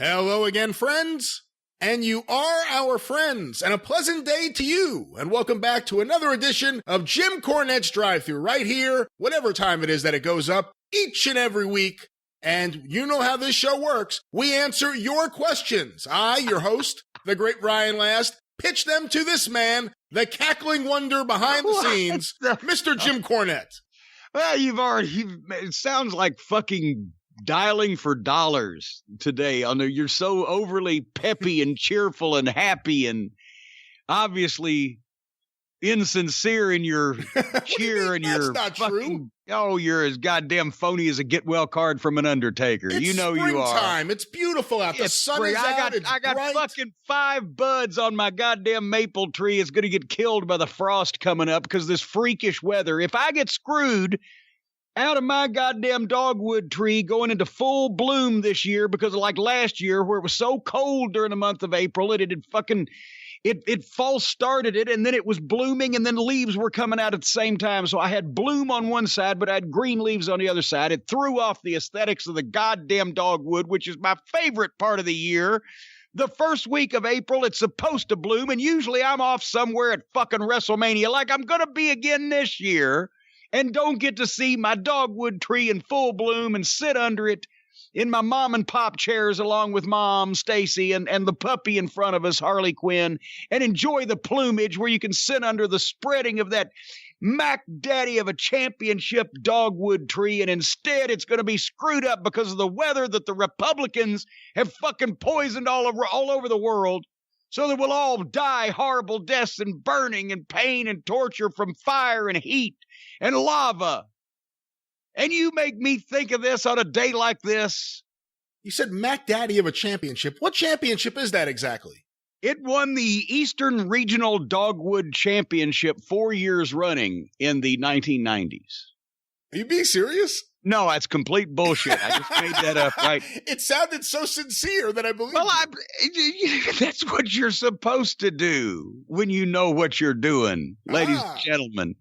Hello again, friends. And you are our friends, and a pleasant day to you. And welcome back to another edition of Jim Cornette's Drive-Thru right here, whatever time it is that it goes up, each and every week. And you know how this show works. We answer your questions. I, your host, the great Ryan Last, pitch them to this man, the cackling wonder behind the scenes, Mr. Jim Cornette. Well, it sounds like fucking dialing for dollars today. You're so overly peppy and cheerful and happy and obviously insincere in your cheer and your not fucking true. Oh, you're as goddamn phony as a get well card from an Undertaker. It's you know you are. Springtime. It's beautiful out. The sun is out. I got bright. fucking 5 buds on my goddamn maple tree. It's going to get killed by the frost coming up because this freakish weather. If I get screwed out of my goddamn dogwood tree going into full bloom this year because of like last year where it was so cold during the month of April, it false started it, and then it was blooming, and then leaves were coming out at the same time. So I had bloom on one side, but I had green leaves on the other side. It threw off the aesthetics of the goddamn dogwood, which is my favorite part of the year. The first week of April, it's supposed to bloom, and usually I'm off somewhere at fucking WrestleMania like I'm going to be again this year, and don't get to see my dogwood tree in full bloom and sit under it in my mom and pop chairs along with Mom, Stacy, and the puppy in front of us, Harley Quinn, and enjoy the plumage where you can sit under the spreading of that Mac Daddy of a championship dogwood tree, and instead it's going to be screwed up because of the weather that the Republicans have fucking poisoned all over the world, so that we'll all die horrible deaths and burning and pain and torture from fire and heat and lava. And you make me think of this on a day like this. You said Mac Daddy of a championship. What championship is that exactly? It won the Eastern Regional Dogwood Championship 4 years running in the 1990s. Are you being serious? No, that's complete bullshit. I just made that up, right? It sounded so sincere that I believe that's what you're supposed to do when you know what you're doing, ladies and gentlemen.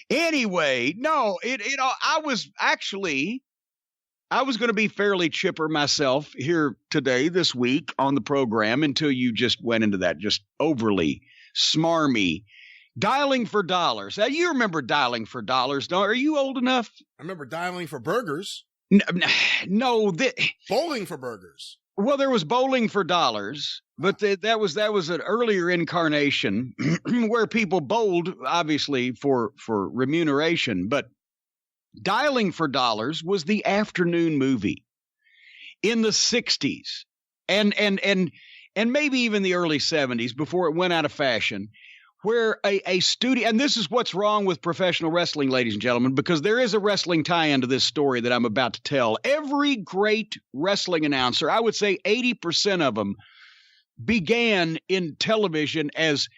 Anyway, no, I was going to be fairly chipper myself here today, this week on the program until you just went into that just overly smarmy dialing for dollars. Now, you remember dialing for dollars, don't? Are you old enough? I remember dialing for burgers. No, bowling for burgers. Well, there was bowling for dollars, but that was an earlier incarnation where people bowled, obviously, for remuneration. But dialing for dollars was the afternoon movie in the 60s and maybe even the early 70s before it went out of fashion, where a studio, and this is what's wrong with professional wrestling, ladies and gentlemen, because there is a wrestling tie-in to this story that I'm about to tell. Every great wrestling announcer, I would say 80% of them, began in television as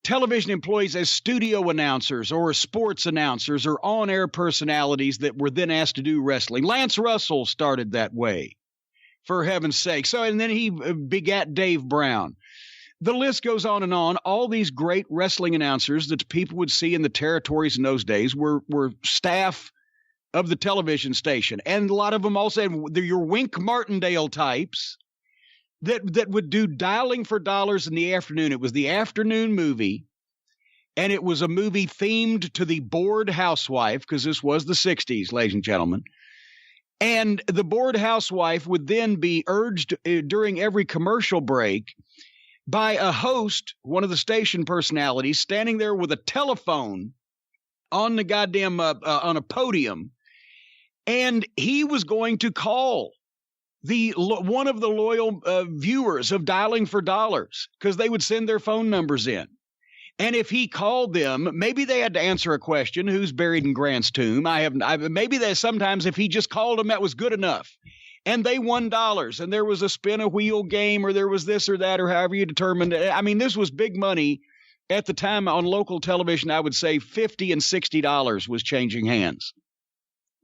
television employees, as studio announcers or sports announcers or on-air personalities that were then asked to do wrestling. Lance Russell started that way, for heaven's sake. So, and then he begat Dave Brown. The list goes on and on. All these great wrestling announcers that people would see in the territories in those days were staff of the television station. And a lot of them also had your Wink Martindale types that would do dialing for dollars in the afternoon. It was the afternoon movie, and it was a movie themed to the bored housewife, because this was the 60s, ladies and gentlemen. And the bored housewife would then be urged during every commercial break by a host, one of the station personalities, standing there with a telephone on the goddamn on a podium, and he was going to call one of the loyal viewers of Dialing for Dollars, because they would send their phone numbers in. And if he called them, maybe they had to answer a question: who's buried in Grant's tomb? Maybe they sometimes, if he just called them, that was good enough. And they won dollars, and there was a spin a wheel game, or there was this or that, or however you determined it. I mean, this was big money at the time on local television. I would say $50 and $60 was changing hands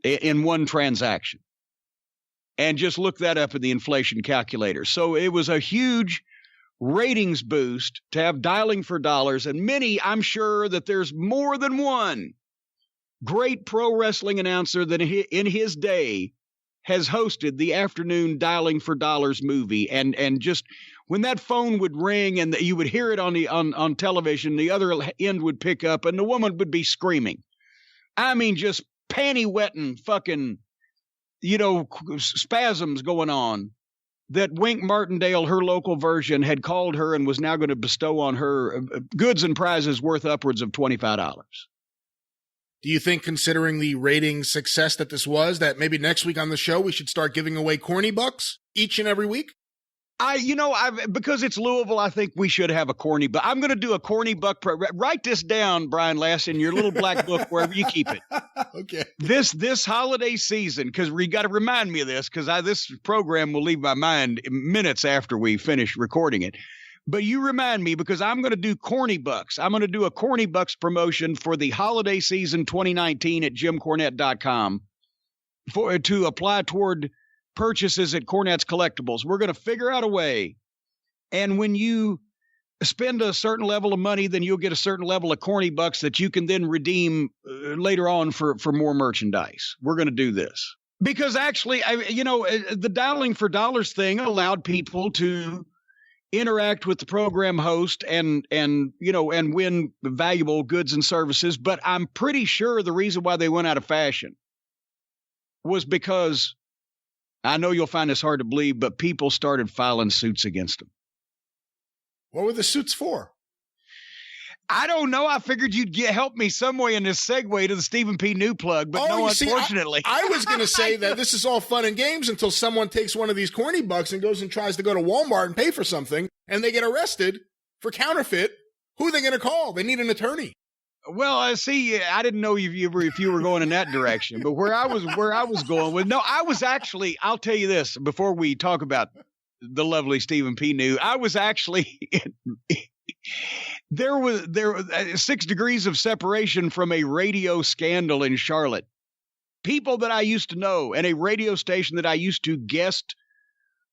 in one transaction. And just look that up in the inflation calculator. So it was a huge ratings boost to have Dialing for Dollars, and many, I'm sure that there's more than one great pro wrestling announcer that in his day has hosted the afternoon Dialing for Dollars movie, and just when that phone would ring and you would hear it on television, the other end would pick up and the woman would be screaming. I mean, just panty wetting fucking, spasms going on, that Wink Martindale, her local version, had called her and was now going to bestow on her goods and prizes worth upwards of $25. Do you think, considering the rating success that this was, that maybe next week on the show we should start giving away corny bucks each and every week? Because it's Louisville, I think we should have a corny buck. I'm going to do a corny buck. Write this down, Brian Lass, in your little black book, wherever you keep it. Okay. This holiday season, because we got to remind me of this, because this program will leave my mind minutes after we finish recording it. But you remind me, because I'm going to do corny bucks. I'm going to do a corny bucks promotion for the holiday season 2019 at JimCornette.com to apply toward purchases at Cornette's Collectibles. We're going to figure out a way. And when you spend a certain level of money, then you'll get a certain level of corny bucks that you can then redeem later on for more merchandise. We're going to do this because actually, the Dialing for Dollars thing allowed people to interact with the program host and win valuable goods and services. But I'm pretty sure the reason why they went out of fashion was because, I know you'll find this hard to believe, but people started filing suits against them. What were the suits for? I don't know. I figured you'd help me some way in this segue to the Stephen P. New plug, but unfortunately. I was going to say that this is all fun and games until someone takes one of these corny bucks and goes and tries to go to Walmart and pay for something, and they get arrested for counterfeit. Who are they going to call? They need an attorney. Well, I didn't know if you were going in that direction, but where I was going with, I was actually, I'll tell you this before we talk about the lovely Stephen P. New. I was actually, there was 6 degrees of separation from a radio scandal in Charlotte. People that I used to know and a radio station that I used to guest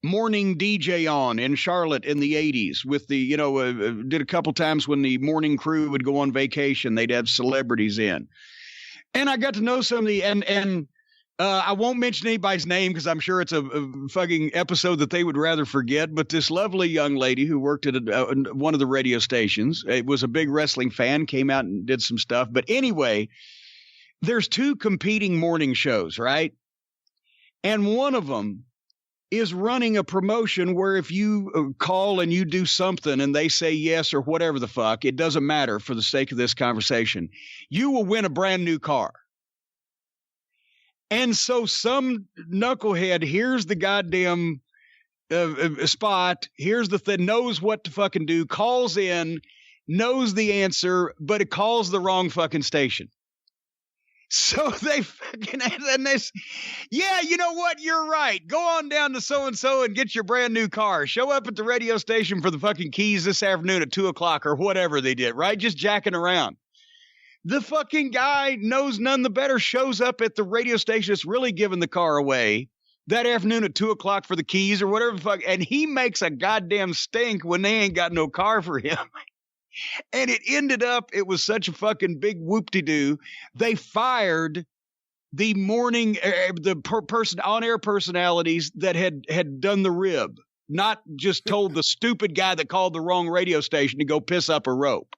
morning DJ on in Charlotte in the 80s with the, did a couple times when the morning crew would go on vacation, they'd have celebrities in. And I got to know some of the, and I won't mention anybody's name because I'm sure it's a fucking episode that they would rather forget. But this lovely young lady who worked at one of the radio stations, it was a big wrestling fan, came out and did some stuff. But anyway, there's 2 competing morning shows, right? And one of them is running a promotion where if you call and you do something and they say yes or whatever the fuck, it doesn't matter for the sake of this conversation, you will win a brand new car. And so some knucklehead hears the goddamn spot, here's the thing, knows what to fucking do, calls in, knows the answer, but it calls the wrong fucking station. So they fucking, and this, yeah, you know what? You're right. Go on down to so-and-so and get your brand new car. Show up at the radio station for the fucking keys this afternoon at 2:00 or whatever they did, right? Just jacking around. The fucking guy knows none the better, shows up at the radio station that's really giving the car away that afternoon at 2:00 for the keys or whatever the fuck. And he makes a goddamn stink when they ain't got no car for him. And it ended up, it was such a fucking big whoop-de-doo. They fired the morning, on-air personalities that had done the rib, not just told the stupid guy that called the wrong radio station to go piss up a rope.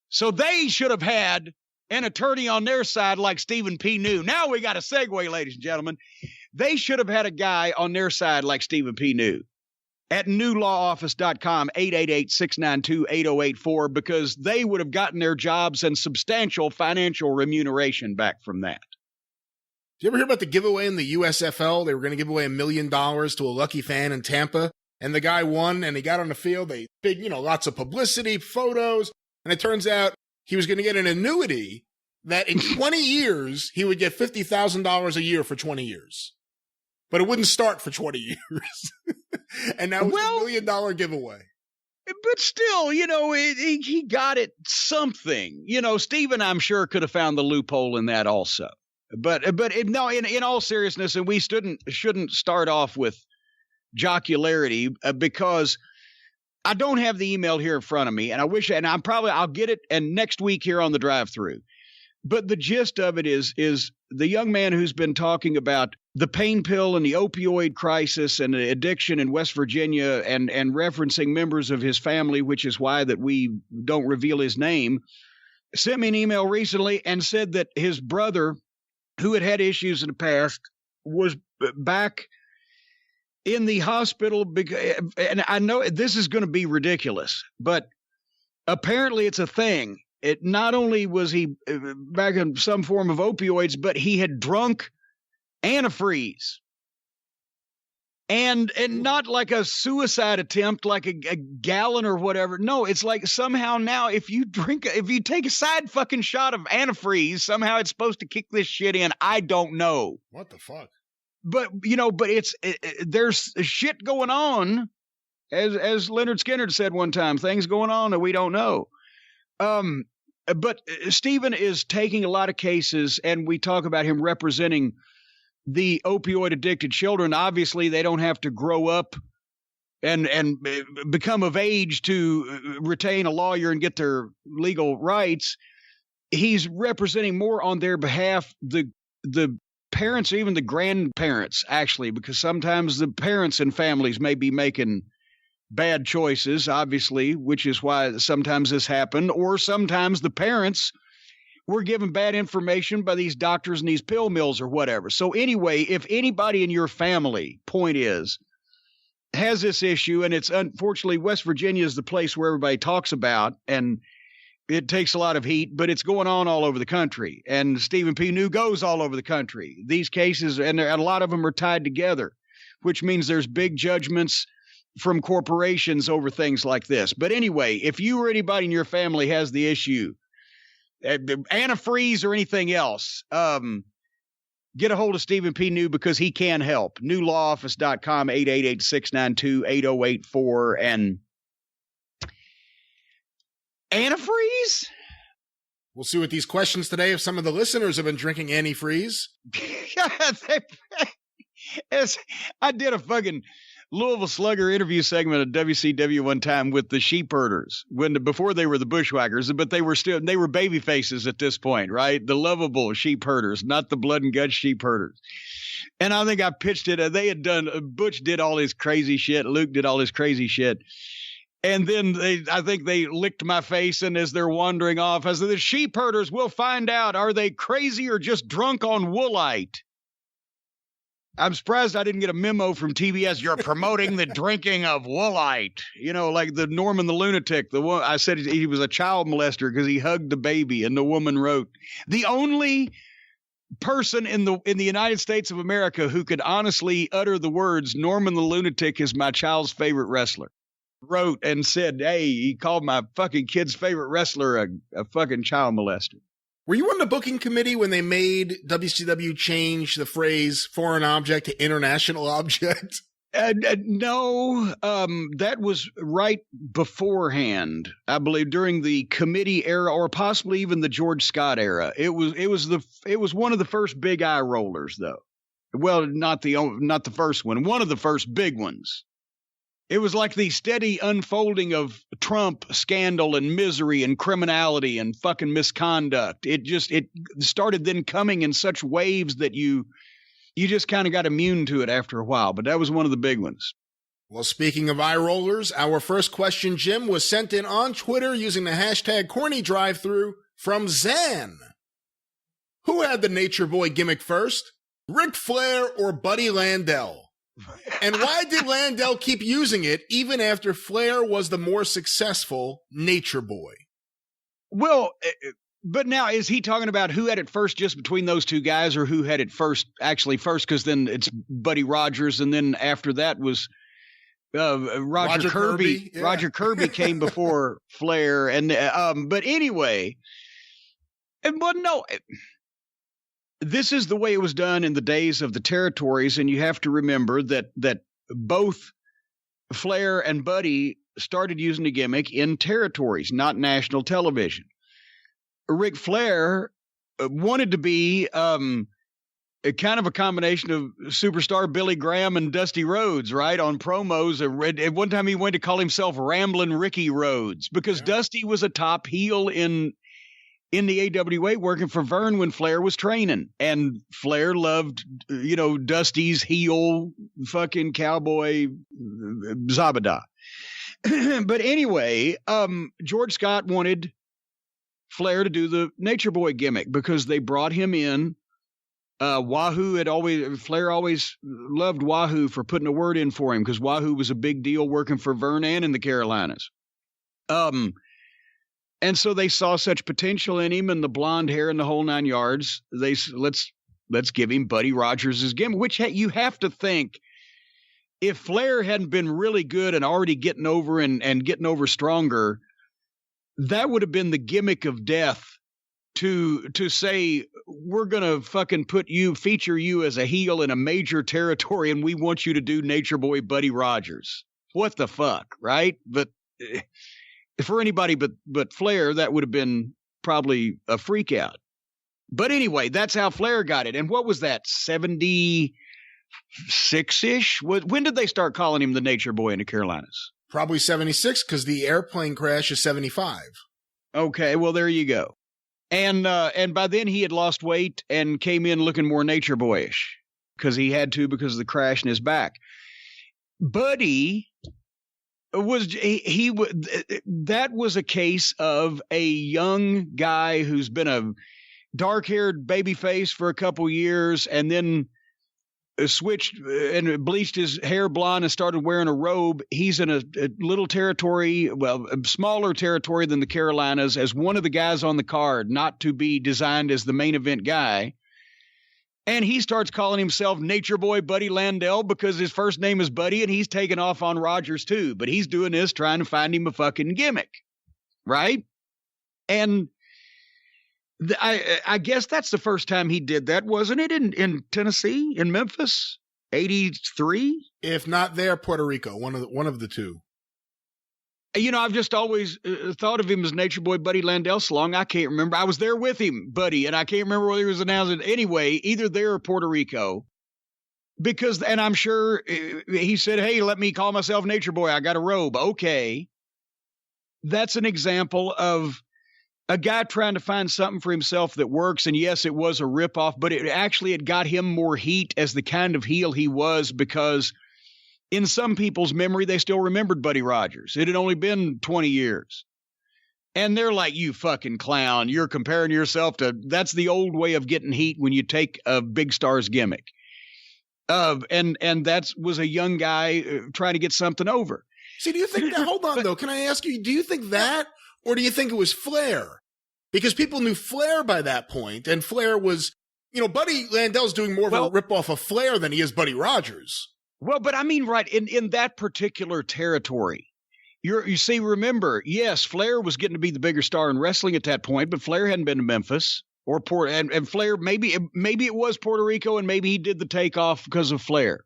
So they should have had an attorney on their side like Stephen P. New. Now we got a segue, ladies and gentlemen. They should have had a guy on their side like Stephen P. New. At newlawoffice.com, 888-692-8084, because they would have gotten their jobs and substantial financial remuneration back from that. Did you ever hear about the giveaway in the USFL? They were going to give away $1 million to a lucky fan in Tampa, and the guy won, and he got on the field. They lots of publicity, photos, and it turns out he was going to get an annuity that in 20 years, he would get $50,000 a year for 20 years. But it wouldn't start for 20 years. And that was $1 million giveaway. But still, he got it something. Stephen, I'm sure, could have found the loophole in that also. But in all seriousness, and we shouldn't start off with jocularity because I don't have the email here in front of me, and I wish, and I'll get it, and next week here on the Drive-Thru. But the gist of it is the young man who's been talking about the pain pill and the opioid crisis and the addiction in West Virginia and referencing members of his family, which is why that we don't reveal his name, sent me an email recently and said that his brother, who had issues in the past, was back in the hospital. And I know this is going to be ridiculous, but apparently it's a thing. It not only was he back in some form of opioids, but he had drunk antifreeze. And not like a suicide attempt, like a gallon or whatever. No, it's like somehow now if you take a side fucking shot of antifreeze, somehow it's supposed to kick this shit in. I don't know. What the fuck? But, there's shit going on. As Leonard Skinner said one time, things going on that we don't know. But Stephen is taking a lot of cases, and we talk about him representing the opioid addicted children. Obviously, they don't have to grow up and become of age to retain a lawyer and get their legal rights. He's representing more on their behalf the parents, or even the grandparents, actually, because sometimes the parents and families may be making bad choices, obviously, which is why sometimes this happened, or sometimes the parents were given bad information by these doctors and these pill mills or whatever. So anyway, if anybody in your family, point is, has this issue, and it's unfortunately West Virginia is the place where everybody talks about, and it takes a lot of heat, but it's going on all over the country. And Stephen P. New goes all over the country. These cases, and a lot of them are tied together, which means there's big judgments from corporations over things like this. But anyway, if you or anybody in your family has the issue, antifreeze or anything else, get a hold of Stephen P. New because he can help. newlawoffice.com, 888-692-8084. And antifreeze? We'll see with these questions today if some of the listeners have been drinking antifreeze. I did a fucking Louisville Slugger interview segment at WCW one time with the sheep herders before they were the bushwhackers, but they were baby faces at this point, right? The lovable sheep herders, not the blood and guts sheep herders. And I think I pitched it. They had done, Butch did all his crazy shit. Luke did all his crazy shit. And then I think they licked my face. And as they're wandering off, I said, the sheep herders will find out, are they crazy or just drunk on woolite? I'm surprised I didn't get a memo from TBS. You're promoting the drinking of woolite. Like the Norman the Lunatic. The one I said he was a child molester because he hugged the baby, and the woman wrote, the only person in the United States of America who could honestly utter the words Norman the Lunatic is my child's favorite wrestler, wrote and said, hey, he called my fucking kid's favorite wrestler a fucking child molester. Were you on the booking committee when they made WCW change the phrase foreign object to international object? No, that was right beforehand, I believe, during the committee era, or possibly even the George Scott era. It was one of the first big eye rollers, though. Well, not the first one, one of the first big ones. It was like the steady unfolding of Trump scandal and misery and criminality and fucking misconduct. It started then coming in such waves that you just kind of got immune to it after a while. But that was one of the big ones. Well, speaking of eye rollers, our first question, Jim, was sent in on Twitter using the hashtag CornyDriveThru from Zan. Who had the Nature Boy gimmick first? Ric Flair or Buddy Landel? And why did Landel keep using it even after Flair was the more successful Nature Boy? Well, but now is he talking about who had it first just between those two guys, or who had it first? Because then it's Buddy Rogers, and then after that was Roger Kirby. Yeah. Roger Kirby came before Flair, and but anyway, this is the way it was done in the days of the territories, and you have to remember that both Flair and Buddy started using the gimmick in territories, not national television. Ric Flair wanted to be a kind of a combination of superstar Billy Graham and Dusty Rhodes, right, on promos. At one time he wanted to call himself Ramblin' Ricky Rhodes because Dusty was a top heel in in the AWA working for Vern when Flair was training. And Flair loved, Dusty's heel fucking cowboy Zabada. But anyway, George Scott wanted Flair to do the Nature Boy gimmick because they brought him in. Flair always loved Wahoo for putting a word in for him because Wahoo was a big deal working for Vern and in the Carolinas. And so they saw such potential in him and the blonde hair and the whole 9 yards. Let's give him Buddy Rogers' gimmick, which you have to think if Flair hadn't been really good and already getting over and getting over stronger, that would have been the gimmick of death to say, we're going to fucking feature you as a heel in a major territory and we want you to do Nature Boy Buddy Rogers. What the fuck, right? But for anybody but Flair, that would have been probably a freak out. But anyway, that's how Flair got it. And what was that, 76-ish? When did they start calling him the Nature Boy in the Carolinas? Probably 76 because the airplane crash is 75. Okay, well, there you go. And by then he had lost weight and came in looking more Nature Boyish because he had to because of the crash in his back. Buddy that was a case of a young guy who's been a dark-haired baby face for a couple years and then switched and bleached his hair blonde and started wearing a robe. He's in a little territory, a smaller territory than the Carolinas, as one of the guys on the card, not to be designed as the main event guy. And he starts calling himself Nature Boy Buddy Landel because his first name is Buddy and he's taking off on Rogers too. But he's doing this trying to find him a fucking gimmick. Right? And I guess that's the first time he did that, wasn't it? In Tennessee, in Memphis, 83? If not there, Puerto Rico, one of the two. I've just always thought of him as Nature Boy Buddy Landel so long. I can't remember. I was there with him, Buddy, and I can't remember whether he was announced. Anyway, either there or Puerto Rico. And I'm sure he said, hey, let me call myself Nature Boy. I got a robe. Okay. That's an example of a guy trying to find something for himself that works. And yes, it was a ripoff, but it got him more heat as the kind of heel he was because in some people's memory, they still remembered Buddy Rogers. It had only been 20 years. And they're like, you fucking clown. You're comparing yourself to, that's the old way of getting heat when you take a big star's gimmick. And that was a young guy trying to get something over. See, do you think that, hold on though, can I ask you, do you think that, or do you think it was Flair? Because people knew Flair by that point, and Flair was, Buddy Landel's doing more of a ripoff of Flair than he is Buddy Rogers. Well, but I mean, right, in that particular territory, you see, remember, yes, Flair was getting to be the bigger star in wrestling at that point, but Flair hadn't been to Memphis or and Flair, maybe it was Puerto Rico, and maybe he did the takeoff because of Flair.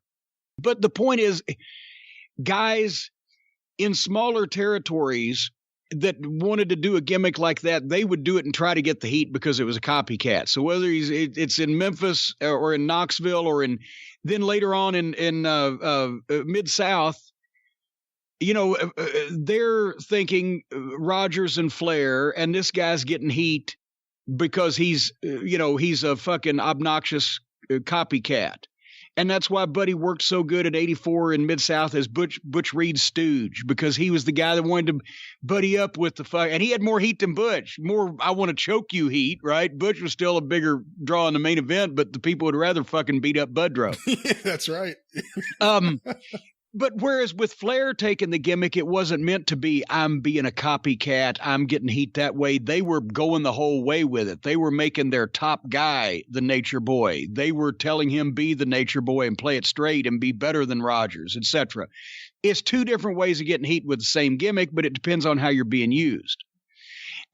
But the point is, guys in smaller territories that wanted to do a gimmick like that, they would do it and try to get the heat because it was a copycat. So whether it's in Memphis or in Knoxville or then later on in Mid-South, they're thinking Rogers and Flair, and this guy's getting heat because he's a fucking obnoxious copycat. And that's why Buddy worked so good at 84 in Mid-South as Butch Reed's stooge, because he was the guy that wanted to buddy up with the fuck. And he had more heat than Butch, more I want to choke you heat, right? Butch was still a bigger draw in the main event, but the people would rather fucking beat up Budrow. Yeah, that's right. But whereas with Flair taking the gimmick, it wasn't meant to be, I'm being a copycat, I'm getting heat that way. They were going the whole way with it. They were making their top guy the Nature Boy. They were telling him be the Nature Boy and play it straight and be better than Rogers, etc. It's two different ways of getting heat with the same gimmick, but it depends on how you're being used.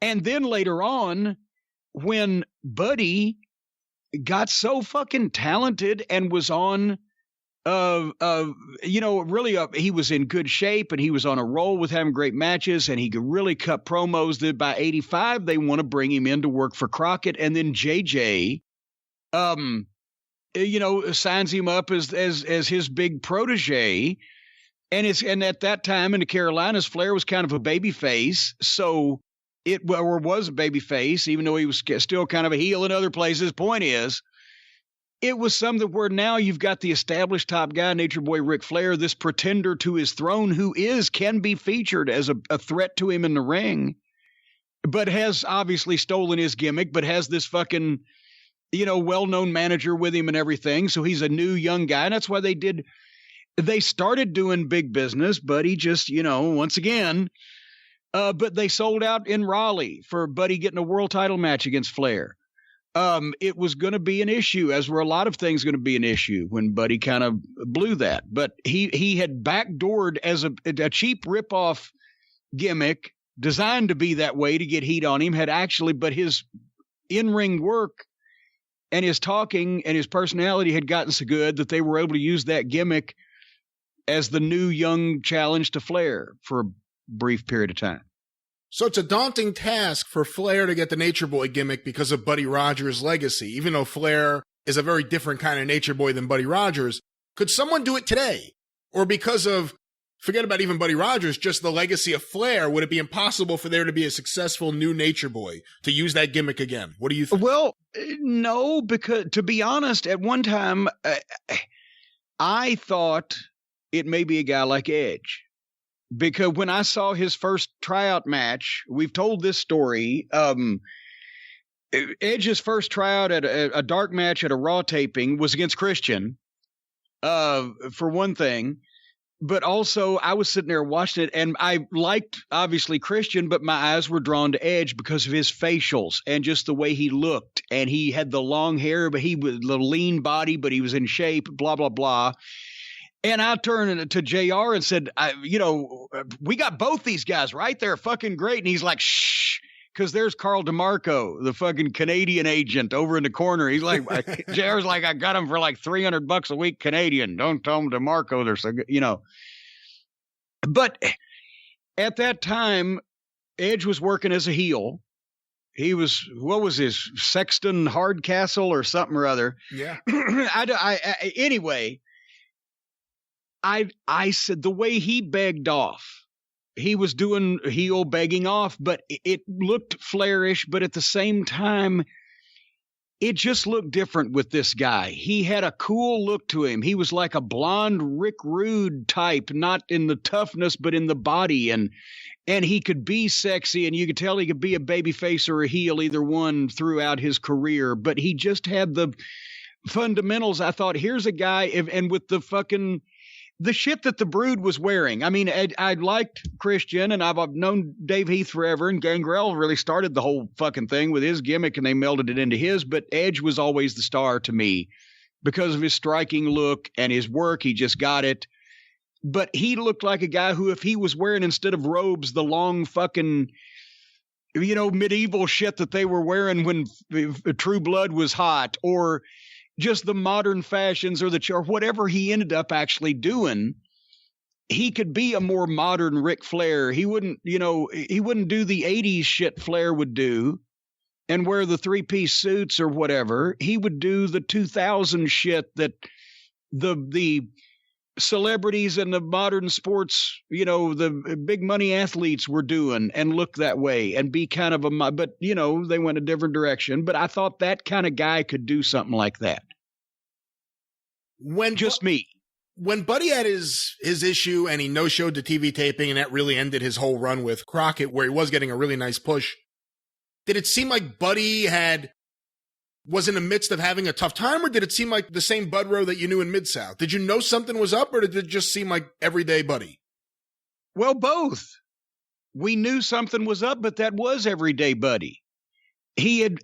And then later on, when Buddy got so fucking talented and was on he was in good shape and he was on a roll with having great matches and he could really cut promos. That by 85, they want to bring him in to work for Crockett. And then JJ, signs him up as his big protege. And at that time in the Carolinas, Flair was kind of a baby face. So was a baby face, even though he was still kind of a heel in other places. Point is, it was something where now you've got the established top guy, Nature Boy Ric Flair, this pretender to his throne who can be featured as a threat to him in the ring, but has obviously stolen his gimmick, but has this fucking, well-known manager with him and everything. So he's a new young guy. And that's why they started doing big business, but he just, once again, but they sold out in Raleigh for Buddy getting a world title match against Flair. It was going to be an issue, as were a lot of things going to be an issue when Buddy kind of blew that. But he had backdoored as a cheap ripoff gimmick designed to be that way to get heat on him, but his in-ring work and his talking and his personality had gotten so good that they were able to use that gimmick as the new young challenge to Flair for a brief period of time. So it's a daunting task for Flair to get the Nature Boy gimmick because of Buddy Rogers' legacy. Even though Flair is a very different kind of Nature Boy than Buddy Rogers, could someone do it today? Or because of, forget about even Buddy Rogers, just the legacy of Flair, would it be impossible for there to be a successful new Nature Boy to use that gimmick again? What do you think? Well, no, because to be honest, at one time, I thought it may be a guy like Edge. Because when I saw his first tryout match, we've told this story. Edge's first tryout at a dark match at a Raw taping was against Christian, for one thing. But also, I was sitting there watching it, and I liked, obviously, Christian, but my eyes were drawn to Edge because of his facials and just the way he looked. And he had the long hair, but he was the lean body, but he was in shape, blah, blah, blah. And I turned to JR and said, we got both these guys, right? They're fucking great. And he's like, shh, because there's Carl DeMarco, the fucking Canadian agent over in the corner. He's like, JR's like, I got him for like $300 a week Canadian. Don't tell him DeMarco. They're so good, But at that time, Edge was working as a heel. He was, what was his, Sexton Hardcastle or something or other. Yeah. Anyway, I said the way he begged off, he was doing heel begging off, but it looked Flairish, but at the same time, it just looked different with this guy. He had a cool look to him. He was like a blonde Rick Rude type, not in the toughness, but in the body. And he could be sexy, and you could tell he could be a babyface or a heel, either one, throughout his career. But he just had the fundamentals. I thought, here's a guy, and with the fucking... the shit that the Brood was wearing. I mean, I liked Christian, and I've known Dave Heath forever, and Gangrel really started the whole fucking thing with his gimmick, and they melded it into his, but Edge was always the star to me because of his striking look and his work. He just got it. But he looked like a guy who, if he was wearing, instead of robes, the long fucking, medieval shit that they were wearing when True Blood was hot, or just the modern fashions, or whatever he ended up actually doing, he could be a more modern Ric Flair. He wouldn't do the 80s shit Flair would do and wear the 3-piece suits or whatever. He would do the 2000 shit that the celebrities and the modern sports, the big money athletes were doing, and look that way and be kind of but they went a different direction. But I thought that kind of guy could do something like that. Me. When Buddy had his issue and he no-showed the TV taping, and that really ended his whole run with Crockett, where he was getting a really nice push, did it seem like Buddy was in the midst of having a tough time, or did it seem like the same Bud Rowe that you knew in Mid-South? Did you know something was up, or did it just seem like everyday Buddy? Well, both. We knew something was up, but that was everyday Buddy. He had,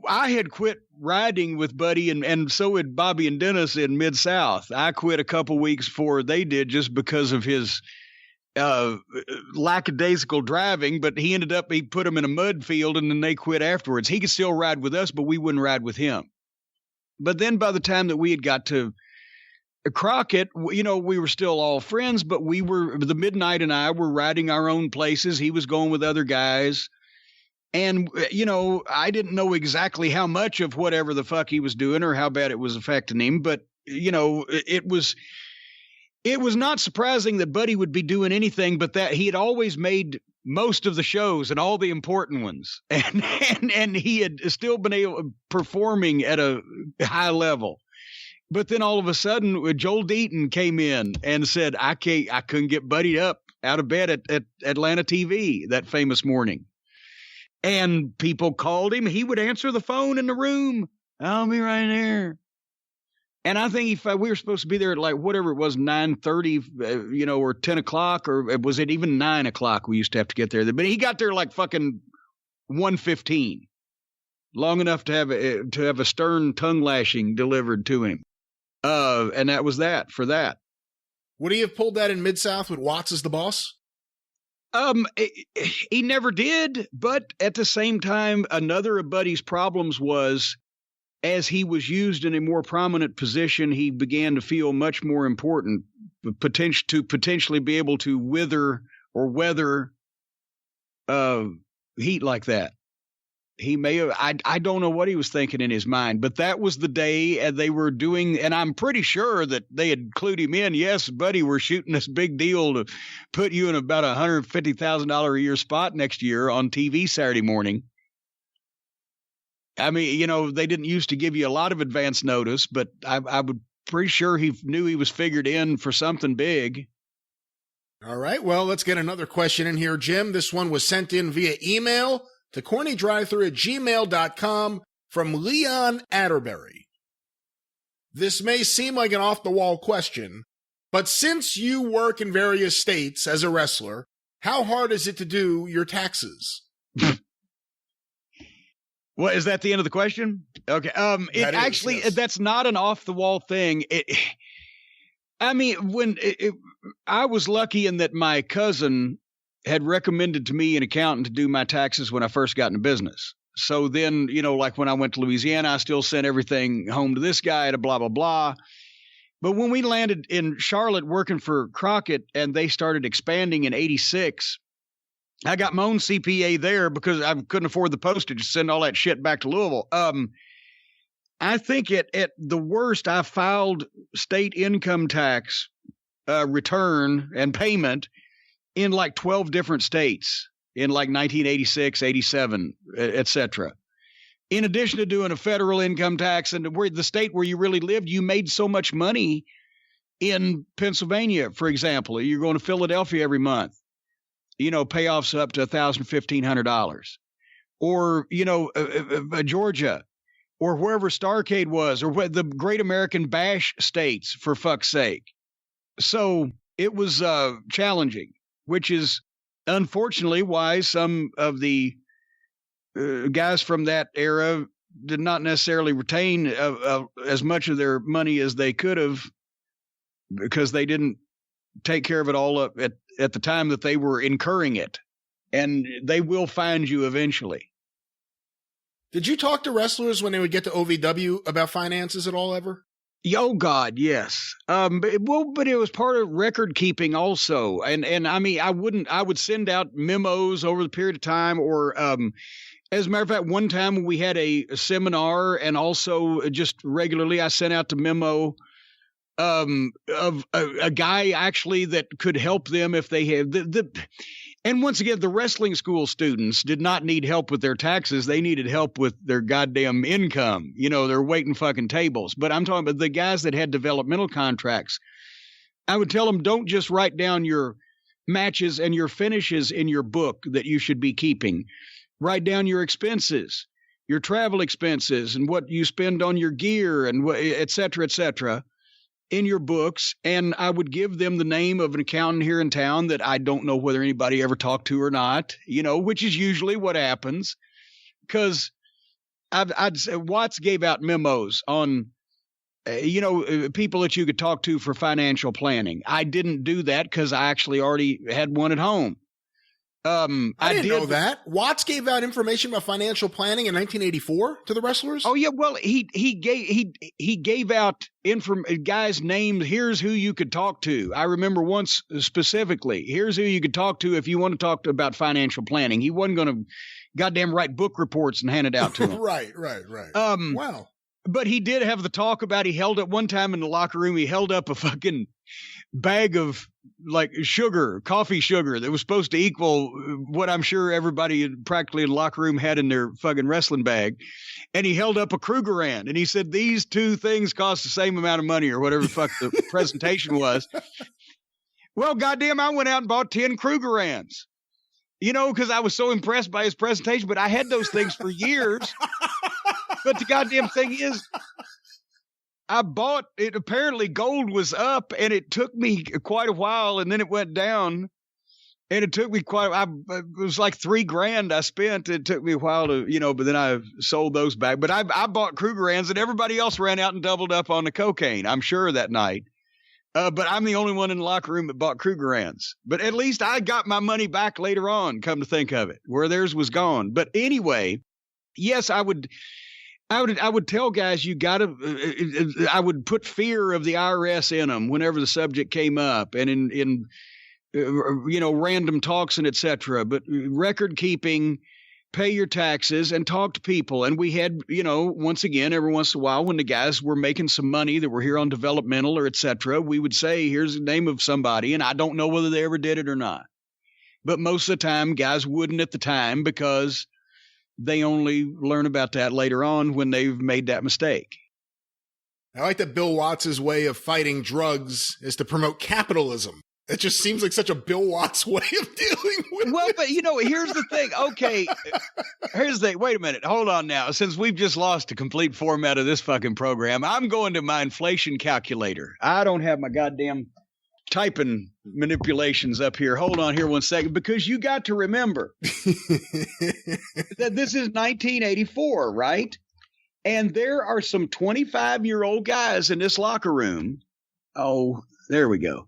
I had quit riding with Buddy, and so had Bobby and Dennis in Mid-South. I quit a couple weeks before they did, just because of his lackadaisical driving, but he put them in a mud field, and then they quit afterwards. He could still ride with us, but we wouldn't ride with him. But then by the time that we had got to Crockett, we were still all friends, but the Midnight and I were riding our own places. He was going with other guys. And, I didn't know exactly how much of whatever the fuck he was doing or how bad it was affecting him. But, it was not surprising that Buddy would be doing anything but that. He had always made most of the shows and all the important ones, and he had still been performing at a high level. But then all of a sudden, Joel Deaton came in and said, I couldn't get Buddy up out of bed at Atlanta TV that famous morning. And people called him. He would answer the phone in the room. I'll be right there. And I think we were supposed to be there at like whatever it was, 9:30, or 10 o'clock, or was it even 9 o'clock? We used to have to get there. But he got there like fucking 1:15, long enough to have a stern tongue lashing delivered to him. And that was that for that. Would he have pulled that in Mid-South with Watts as the boss? He never did. But at the same time, another of Buddy's problems was, as he was used in a more prominent position, he began to feel much more important, to potentially be able to wither or weather heat like that. He may have, I don't know what he was thinking in his mind, but that was the day, and they were doing, and I'm pretty sure that they had clued him in. Yes, Buddy, we're shooting this big deal to put you in about $150,000 a year spot next year on TV Saturday morning. I mean, they didn't used to give you a lot of advance notice, but I would pretty sure he knew he was figured in for something big. All right. Well, let's get another question in here, Jim. This one was sent in via email to CornyDriveThru@gmail.com from Leon Atterbury. This may seem like an off-the-wall question, but since you work in various states as a wrestler, how hard is it to do your taxes? Well, is that the end of the question? Okay. Yes. That's not an off the wall thing. I was lucky in that my cousin had recommended to me an accountant to do my taxes when I first got into business. So then, like when I went to Louisiana, I still sent everything home to this guy at a blah, blah, blah. But when we landed in Charlotte working for Crockett and they started expanding in 86, I got my own CPA there because I couldn't afford the postage to send all that shit back to Louisville. I think at the worst, I filed state income tax return and payment in like 12 different states in like 1986, 87, etc. In addition to doing a federal income tax, and where the state where you really lived, you made so much money in Pennsylvania, for example. You're going to Philadelphia every month. Payoffs up to $1,000, $1,500, or, Georgia, or wherever Starrcade was, or the Great American Bash states, for fuck's sake. So it was challenging, which is unfortunately why some of the guys from that era did not necessarily retain as much of their money as they could have, because they didn't take care of it all up at the time that they were incurring it. And they will find you eventually. Did you talk to wrestlers when they would get to OVW about finances at all ever? Oh God, yes. But it was part of record keeping also. And I mean, I would send out memos over the period of time, or, as a matter of fact, one time when we had a seminar, and also just regularly, I sent out the memo of a guy actually that could help them if they have and once again, the wrestling school students did not need help with their taxes. They needed help with their goddamn income. They're waiting fucking tables. But I'm talking about the guys that had developmental contracts. I would tell them, don't just write down your matches and your finishes in your book that you should be keeping. Write down your expenses, your travel expenses, and what you spend on your gear, and et cetera, in your books. And I would give them the name of an accountant here in town that I don't know whether anybody ever talked to or not, which is usually what happens, because I'd say Watts gave out memos on, people that you could talk to for financial planning. I didn't do that because I actually already had one at home. I didn't know that. Watts gave out information about financial planning in 1984 to the wrestlers. Oh yeah, well he gave out guys named. Here's who you could talk to. I remember once specifically. Here's who you could talk to if you want to talk about financial planning. He wasn't going to goddamn write book reports and hand it out to them. Right. Wow. But he did have the talk about, he held up one time in the locker room, he held up a fucking bag of like sugar, coffee sugar that was supposed to equal what I'm sure everybody practically in the locker room had in their fucking wrestling bag. And he held up a Krugerrand and he said, these two things cost the same amount of money or whatever the fuck the presentation was. Well, goddamn, I went out and bought 10 Krugerrands, you know, because I was so impressed by his presentation, but I had those things for years. But the goddamn thing is, I bought it. Apparently gold was up and it took me quite a while and then it went down and it took me it was like $3,000 I spent. It took me a while to, you know, but then I sold those back. But I bought Krugerrands and everybody else ran out and doubled up on the cocaine, I'm sure, that night. But I'm the only one in the locker room that bought Krugerrands. But at least I got my money back later on, come to think of it, where theirs was gone. But anyway, yes, I would tell guys, you got to, I would put fear of the IRS in them whenever the subject came up and in you know, random talks and et cetera, but record keeping, pay your taxes and talk to people. And we had, you know, once again, every once in a while when the guys were making some money that were here on developmental or et cetera, we would say, here's the name of somebody. And I don't know whether they ever did it or not, but most of the time guys wouldn't at the time because they only learn about that later on when they've made that mistake. I like that Bill Watts' way of fighting drugs is to promote capitalism. It just seems like such a Bill Watts way of dealing with Well, it. but you know, here's the thing. Okay, here's the thing. Wait a minute. Hold on now. Since we've just lost the complete format of this fucking program, I'm going to my inflation calculator. I don't have my goddamn typing manipulations up here. Hold on here 1 second, because you got to remember that this is 1984, right? And there are some 25-year-old guys in this locker room. Oh, there we go.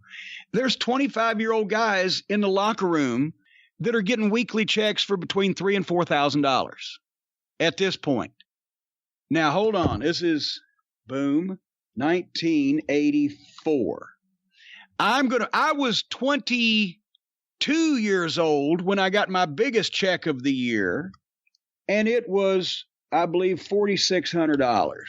There's 25-year-old guys in the locker room that are getting weekly checks for between $3,000 and $4,000 at this point. Now, hold on. This is, boom, 1984. I was 22 years old when I got my biggest check of the year, and it was, I believe, $4,600.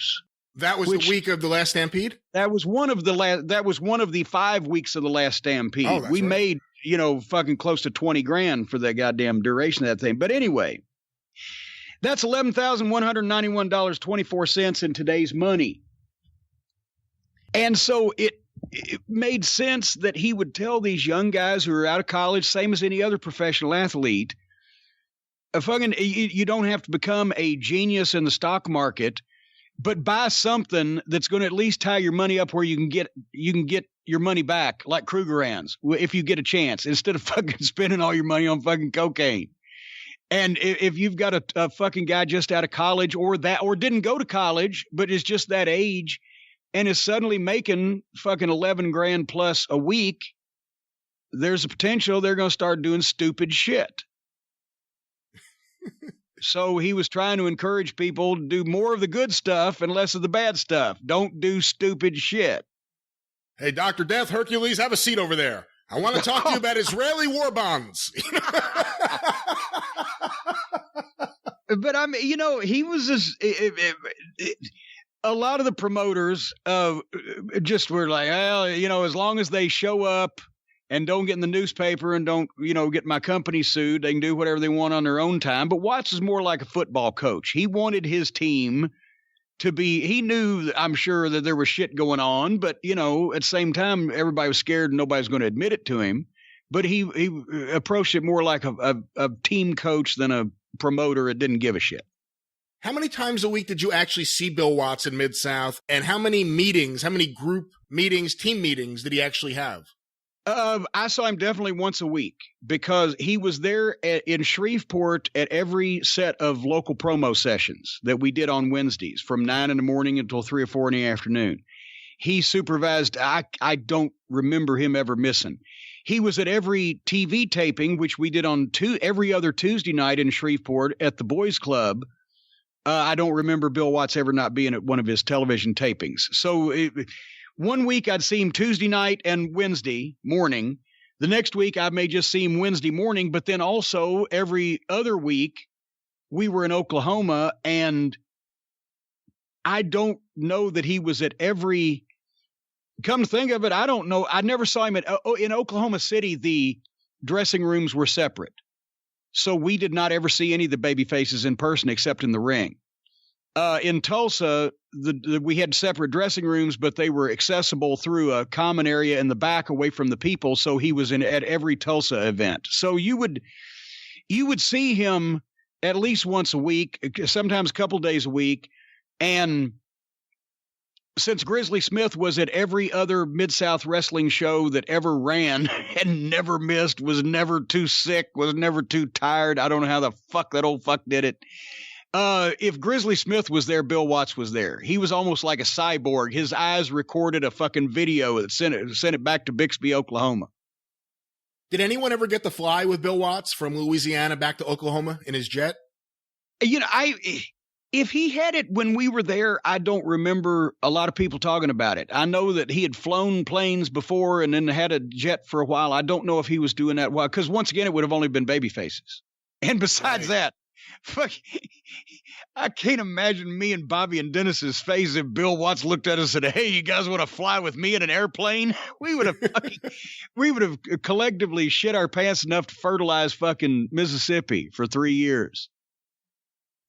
That was the week of the last Stampede? That was one of the 5 weeks of the last Stampede. Oh, we made, you know, fucking close to $20,000 for that goddamn duration of that thing. But anyway, that's $11,191.24 in today's money. And so it made sense that he would tell these young guys who are out of college, same as any other professional athlete, you don't have to become a genius in the stock market, but buy something that's going to at least tie your money up where you can get your money back, like Krugerrands, if you get a chance, instead of fucking spending all your money on fucking cocaine. And if you've got a fucking guy just out of college or didn't go to college, but is just that age and is suddenly making fucking $11,000 plus a week, there's a potential they're going to start doing stupid shit. So he was trying to encourage people to do more of the good stuff and less of the bad stuff. Don't do stupid shit. Hey, Dr. Death, Hercules, have a seat over there. I want to talk to you about Israeli war bonds. But I mean, you know, he was just, a lot of the promoters just were like, well, you know, as long as they show up and don't get in the newspaper and don't, you know, get my company sued, they can do whatever they want on their own time. But Watts is more like a football coach. He wanted his team to be, he knew, I'm sure, that there was shit going on, but, you know, at the same time, everybody was scared and nobody was going to admit it to him. But he approached it more like a team coach than a promoter that didn't give a shit. How many times a week did you actually see Bill Watts in Mid-South? And how many meetings, how many group meetings, team meetings did he actually have? I saw him definitely once a week because he was there in Shreveport at every set of local promo sessions that we did on Wednesdays from 9 in the morning until 3 or 4 in the afternoon. He supervised. I don't remember him ever missing. He was at every TV taping, which we did on every other Tuesday night in Shreveport at the Boys Club. I don't remember Bill Watts ever not being at one of his television tapings. So 1 week I'd see him Tuesday night and Wednesday morning. The next week I may just see him Wednesday morning, but then also every other week we were in Oklahoma and I don't know that he was at every. Come to think of it, I don't know. I never saw him in Oklahoma City. The dressing rooms were separate, so we did not ever see any of the baby faces in person except in the ring. In Tulsa, we had separate dressing rooms, but they were accessible through a common area in the back away from the people. So he was at every Tulsa event. So you would see him at least once a week, sometimes a couple days a week. And since Grizzly Smith was at every other Mid-South wrestling show that ever ran and never missed, was never too sick, was never too tired. I don't know how the fuck that old fuck did it. If Grizzly Smith was there, Bill Watts was there. He was almost like a cyborg. His eyes recorded a fucking video that sent it back to Bixby, Oklahoma. Did anyone ever get to fly with Bill Watts from Louisiana back to Oklahoma in his jet? You know, if he had it when we were there, I don't remember a lot of people talking about it. I know that he had flown planes before and then had a jet for a while. I don't know if he was doing that while, because once again, it would have only been baby faces. And besides that, fuck, I can't imagine me and Bobby and Dennis's face if Bill Watts looked at us and said, "Hey, you guys want to fly with me in an airplane?" We would have collectively shit our pants enough to fertilize fucking Mississippi for 3 years.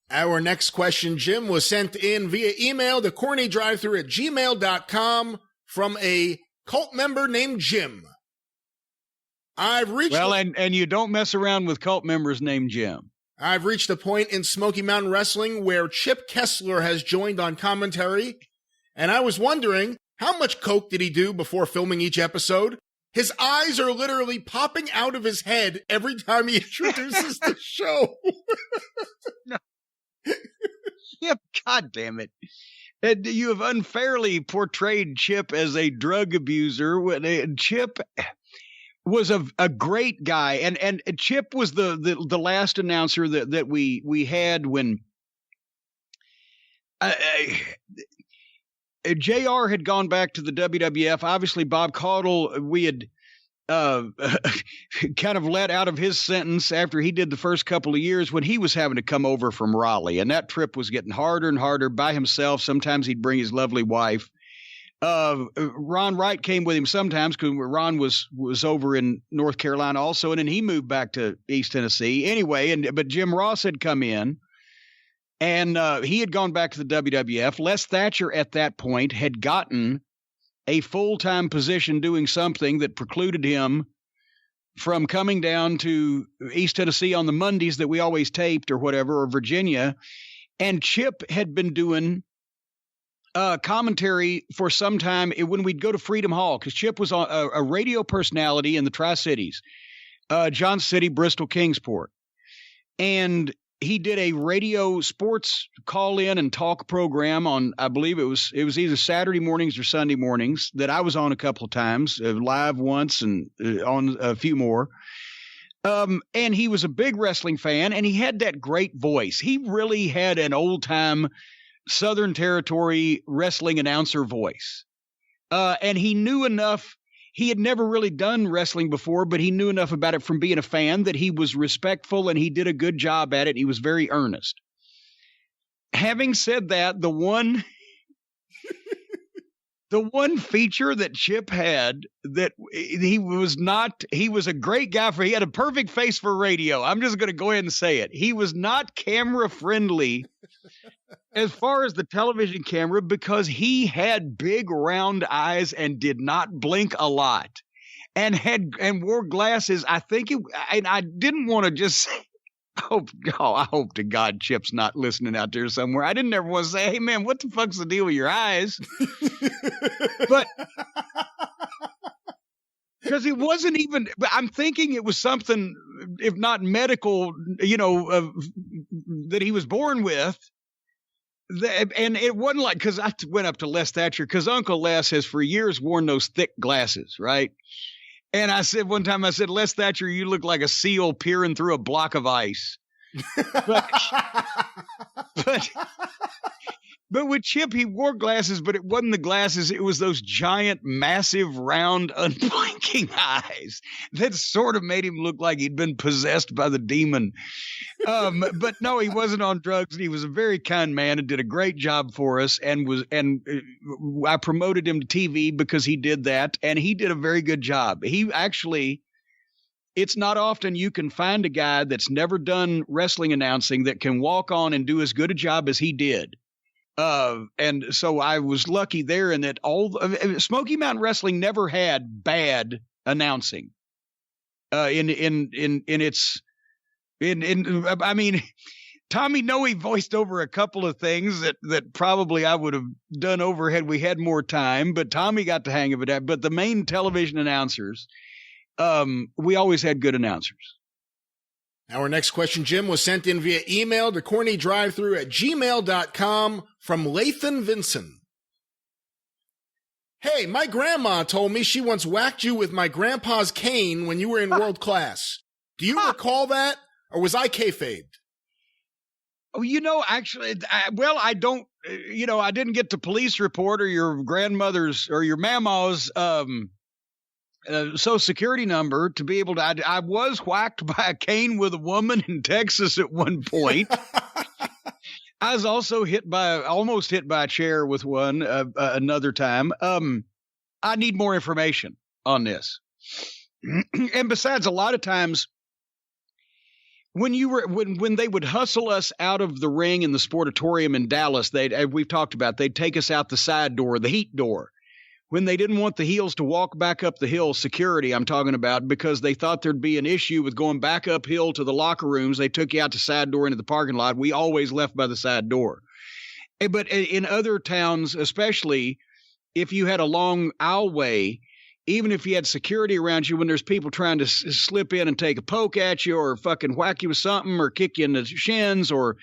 Our next question, Jim, was sent in via email to CornyDriveThru@gmail.com from a cult member named Jim. And you don't mess around with cult members named Jim. I've reached a point in Smoky Mountain Wrestling where Chip Kessler has joined on commentary, and I was wondering, how much coke did he do before filming each episode? His eyes are literally popping out of his head every time he introduces the show. No. Yep, God damn it. You have unfairly portrayed Chip as a drug abuser. Chip was a great guy, and Chip was the last announcer that we had when JR had gone back to the WWF. Obviously, Bob Caudle, we had kind of let out of his sentence after he did the first couple of years when he was having to come over from Raleigh, and that trip was getting harder and harder by himself. Sometimes he'd bring his lovely wife. Ron Wright came with him sometimes because Ron was over in North Carolina also, and then he moved back to East Tennessee anyway. But Jim Ross had come in, and he had gone back to the WWF. Les Thatcher at that point had gotten a full-time position doing something that precluded him from coming down to East Tennessee on the Mondays that we always taped or whatever, or Virginia. And Chip had been doing commentary for some time when we'd go to Freedom Hall, because Chip was a radio personality in the Tri-Cities, Johnson City, Bristol, Kingsport. And he did a radio sports call-in and talk program on, I believe it was either Saturday mornings or Sunday mornings that I was on a couple of times, live once and on a few more. And he was a big wrestling fan, and he had that great voice. He really had an old-time Southern Territory wrestling announcer voice. And he knew enough. He had never really done wrestling before, but he knew enough about it from being a fan that he was respectful and he did a good job at it. He was very earnest. Having said that, the one feature that Chip had that he was a great guy he had a perfect face for radio. I'm just going to go ahead and say it. He was not camera friendly as far as the television camera because he had big round eyes and did not blink a lot and wore glasses. I didn't want to just say, I hope to God Chip's not listening out there somewhere. I didn't ever want to say, "Hey man, what the fuck's the deal with your eyes?" But because it wasn't even, I'm thinking it was something, if not medical, that he was born with. And it wasn't like, because I went up to Les Thatcher, because Uncle Les has for years worn those thick glasses, right? And I said one time, "Les Thatcher, you look like a seal peering through a block of ice." But But with Chip, he wore glasses, but it wasn't the glasses. It was those giant, massive, round, unblinking eyes that sort of made him look like he'd been possessed by the demon. But no, he wasn't on drugs, and he was a very kind man and did a great job for us. And I promoted him to TV because he did that, and he did a very good job. He actually, it's not often you can find a guy that's never done wrestling announcing that can walk on and do as good a job as he did. And so I was lucky there in that Smoky Mountain Wrestling never had bad announcing. I mean, Tommy Noe voiced over a couple of things that probably I would have done over had we had more time, but Tommy got the hang of it. But the main television announcers, we always had good announcers. Our next question, Jim, was sent in via email to CornyDriveThru@gmail.com from Lathan Vinson. Hey, my grandma told me she once whacked you with my grandpa's cane when you were in world class. Do you recall that, or was I kayfabed? Oh, actually, I don't, I didn't get the police report or your grandmother's or your mama's Social Security number to be able to. I was whacked by a cane with a woman in Texas at one point. I was also almost hit by a chair with one another time. I need more information on this. And besides, a lot of times when they would hustle us out of the ring in the Sportatorium in Dallas, we've talked about, they'd take us out the side door, the heat door. When they didn't want the heels to walk back up the hill, security I'm talking about, because they thought there'd be an issue with going back uphill to the locker rooms, they took you out the side door into the parking lot. We always left by the side door. But in other towns, especially if you had a long aisleway, even if you had security around you, when there's people trying to slip in and take a poke at you or fucking whack you with something or kick you in the shins or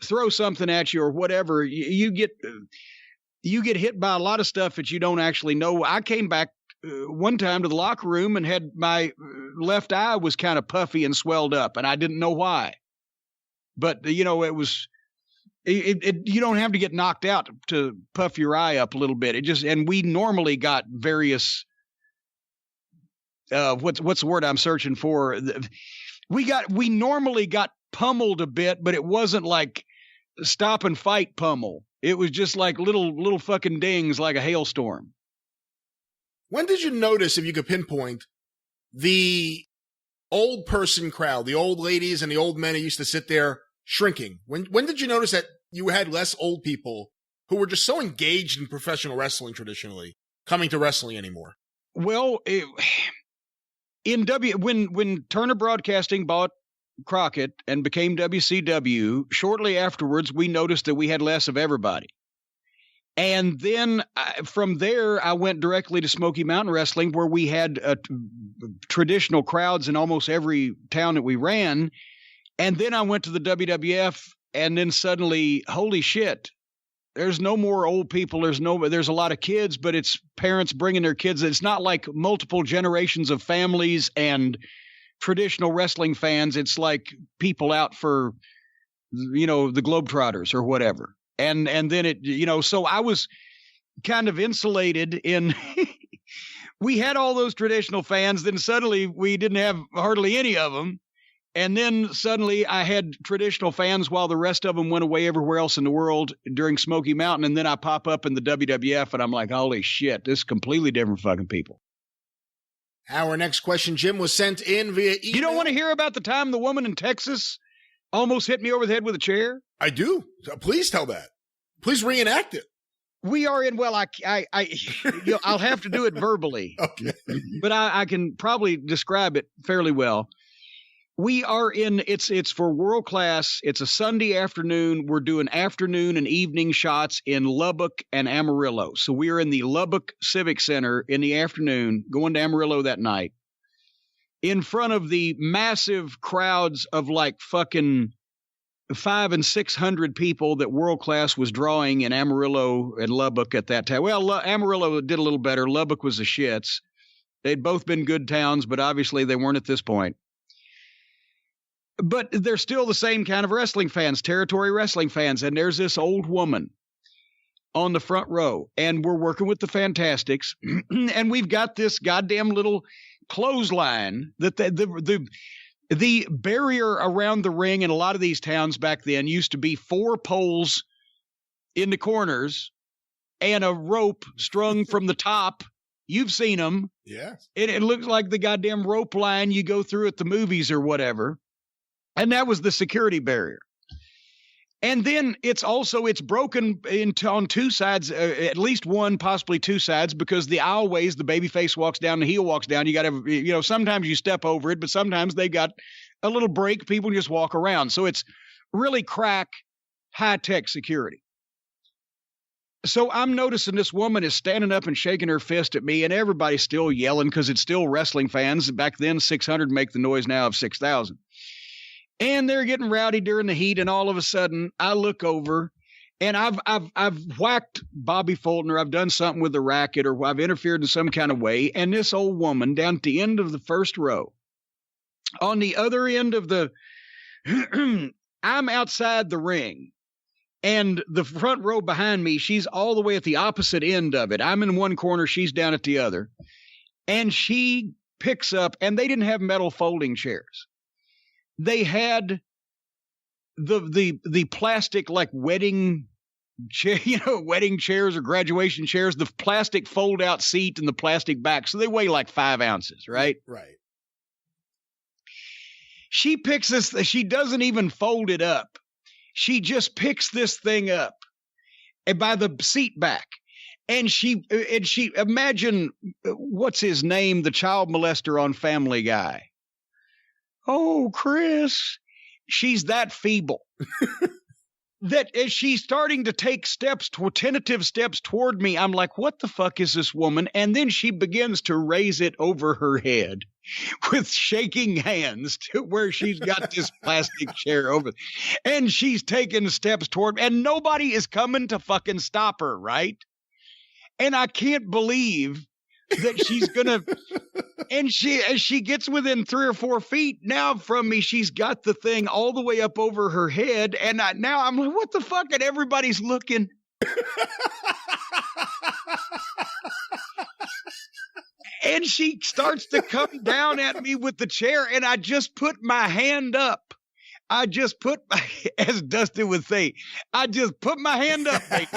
throw something at you or whatever, you get hit by a lot of stuff that you don't actually know. I came back one time to the locker room and had my left eye was kind of puffy and swelled up, and I didn't know why. But, it was you don't have to get knocked out to puff your eye up a little bit. And we normally got various what's the word I'm searching for? We normally got pummeled a bit, but it wasn't like stop and fight pummel. It was just like little fucking dings like a hailstorm. When did you notice, if you could pinpoint, the old person crowd, the old ladies and the old men who used to sit there shrinking? When did you notice that you had less old people who were just so engaged in professional wrestling traditionally coming to wrestling anymore? Well, when Turner Broadcasting bought Crockett and became WCW, shortly afterwards, we noticed that we had less of everybody. And then from there, I went directly to Smoky Mountain Wrestling, where we had traditional crowds in almost every town that we ran. And then I went to the WWF, and then suddenly, holy shit, there's no more old people. There's a lot of kids, but it's parents bringing their kids. It's not like multiple generations of families and traditional wrestling fans. It's like people out for, the Globetrotters or whatever. And then so I was kind of insulated in, we had all those traditional fans. Then suddenly we didn't have hardly any of them. And then suddenly I had traditional fans while the rest of them went away everywhere else in the world during Smoky Mountain. And then I pop up in the WWF and I'm like, holy shit, this is completely different fucking people. Our next question, Jim, was sent in via email. You don't want to hear about the time the woman in Texas almost hit me over the head with a chair? I do. Please tell that. Please reenact it. We are in, well, I'll have to do it verbally. Okay. But I can probably describe it fairly well. We are in, it's for world class. It's a Sunday afternoon. We're doing afternoon and evening shots in Lubbock and Amarillo. So we are in the Lubbock Civic Center in the afternoon, going to Amarillo that night, in front of the massive crowds of like fucking 500 and 600 people that world class was drawing in Amarillo and Lubbock at that time. Well, Amarillo did a little better. Lubbock was the shits. They'd both been good towns, but obviously they weren't at this point. But they're still the same kind of wrestling fans, territory wrestling fans. And there's this old woman. on the front row, and we're working with the Fantasticks, and we've got this goddamn little clothesline that the barrier around the ring in a lot of these towns back then used to be 4 poles in the corners and a rope strung from the top. You've seen them. Yeah. It looks like the goddamn rope line you go through at the movies or whatever. And that was the security barrier. And then it's broken on 2 sides, at least one, possibly 2 sides, because the aisleways, the baby face walks down, the heel walks down. You got to, sometimes you step over it, but sometimes they got a little break. People just walk around. So it's really crack, high-tech security. So I'm noticing this woman is standing up and shaking her fist at me, and everybody's still yelling because it's still wrestling fans. Back then, 600 make the noise now of 6,000. And they're getting rowdy during the heat, and all of a sudden, I look over, and I've whacked Bobby Fulton, I've done something with the racket, or I've interfered in some kind of way, and this old woman down at the end of the first row, on the other end of the, I'm outside the ring, and the front row behind me, she's all the way at the opposite end of it. I'm in one corner, she's down at the other, and she picks up, and they didn't have metal folding chairs. They had the plastic, like wedding chair, wedding chairs or graduation chairs, the plastic fold out seat and the plastic back. So they weigh like 5 ounces, right? Right. She picks this, she doesn't even fold it up. She just picks this thing up by the seat back. And she imagine, what's his name? The child molester on Family Guy. Oh, Chris, she's that feeble that as she's starting to take tentative steps toward me, I'm like, what the fuck is this woman? And then she begins to raise it over her head with shaking hands to where she's got this plastic chair over. And she's taking steps toward me, and nobody is coming to fucking stop her, right? And I can't believe that she's gonna, and as she gets within 3 or 4 feet now from me, she's got the thing all the way up over her head, and now I'm like, what the fuck? And everybody's looking. And she starts to come down at me with the chair, and I just put my hand up. As Dustin would say, I just put my hand up, baby.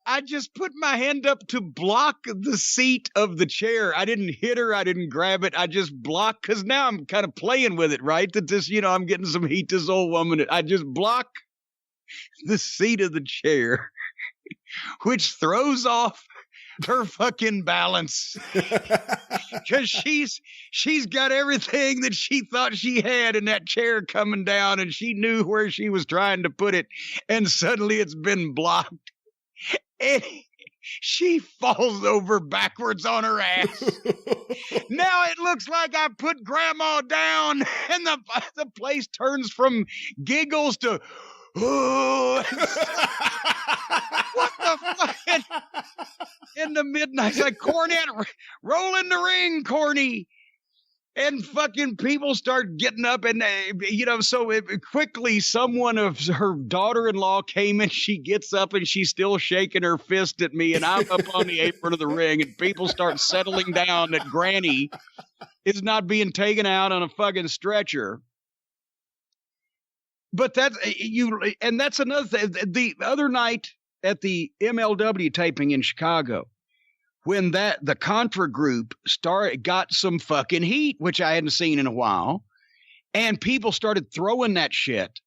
I just put my hand up to block the seat of the chair. I didn't hit her. I didn't grab it. I just blocked, because now I'm kind of playing with it, right? That this, I'm getting some heat, this old woman. I just block the seat of the chair, which throws off her fucking balance. Because she's got everything that she thought she had in that chair coming down, and she knew where she was trying to put it, and suddenly it's been blocked. And she falls over backwards on her ass. Now it looks like I put grandma down, and the place turns from giggles to, oh. What the fuck? In the midnight, it's like, Cornette, roll in the ring, Corny. And fucking people start getting up, and quickly someone of her daughter-in-law came in. She gets up and she's still shaking her fist at me, and I'm up on the apron of the ring, and people start settling down that Granny is not being taken out on a fucking stretcher. But that's another thing. The other night at the MLW taping in Chicago, when the Contra group got some fucking heat, which I hadn't seen in a while, and people started throwing that shit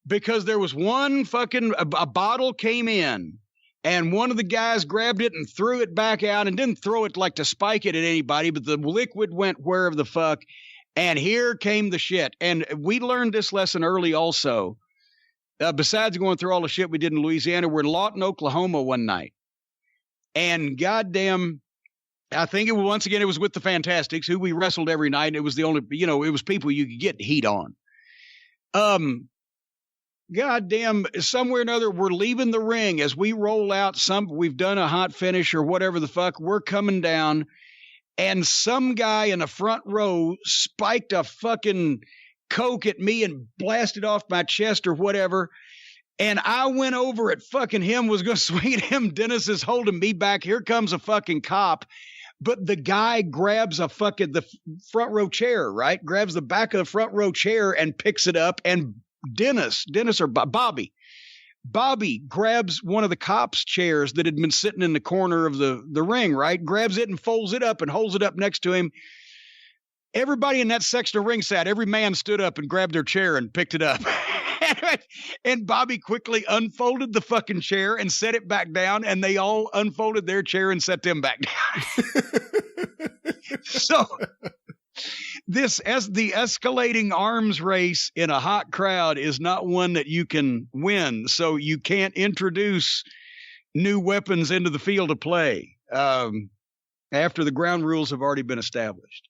because there was one fucking, a bottle came in, and one of the guys grabbed it and threw it back out, and didn't throw it like to spike it at anybody, but the liquid went wherever the fuck, and here came the shit. And we learned this lesson early also. Besides going through all the shit we did in Louisiana, we're in Lawton, Oklahoma one night. And goddamn, I think it was with the Fantasticks, who we wrestled every night. And it was the only, it was people you could get heat on. Goddamn, somewhere or another, we're leaving the ring as we roll out. We've done a hot finish or whatever the fuck. We're coming down, and some guy in the front row spiked a fucking Coke at me and blasted off my chest or whatever. And I went over at fucking him, was going to swing at him. Dennis is holding me back. Here comes a fucking cop. But the guy grabs the front row chair, right? Grabs the back of the front row chair and picks it up. And Bobby grabs one of the cops' chairs that had been sitting in the corner of the ring, right? Grabs it and folds it up and holds it up next to him. Everybody in that section of ringside, every man stood up and grabbed their chair and picked it up. And Bobby quickly unfolded the fucking chair and set it back down, and they all unfolded their chair and set them back down. So this, as the escalating arms race in a hot crowd, is not one that you can win. So you can't introduce new weapons into the field of play after the ground rules have already been established.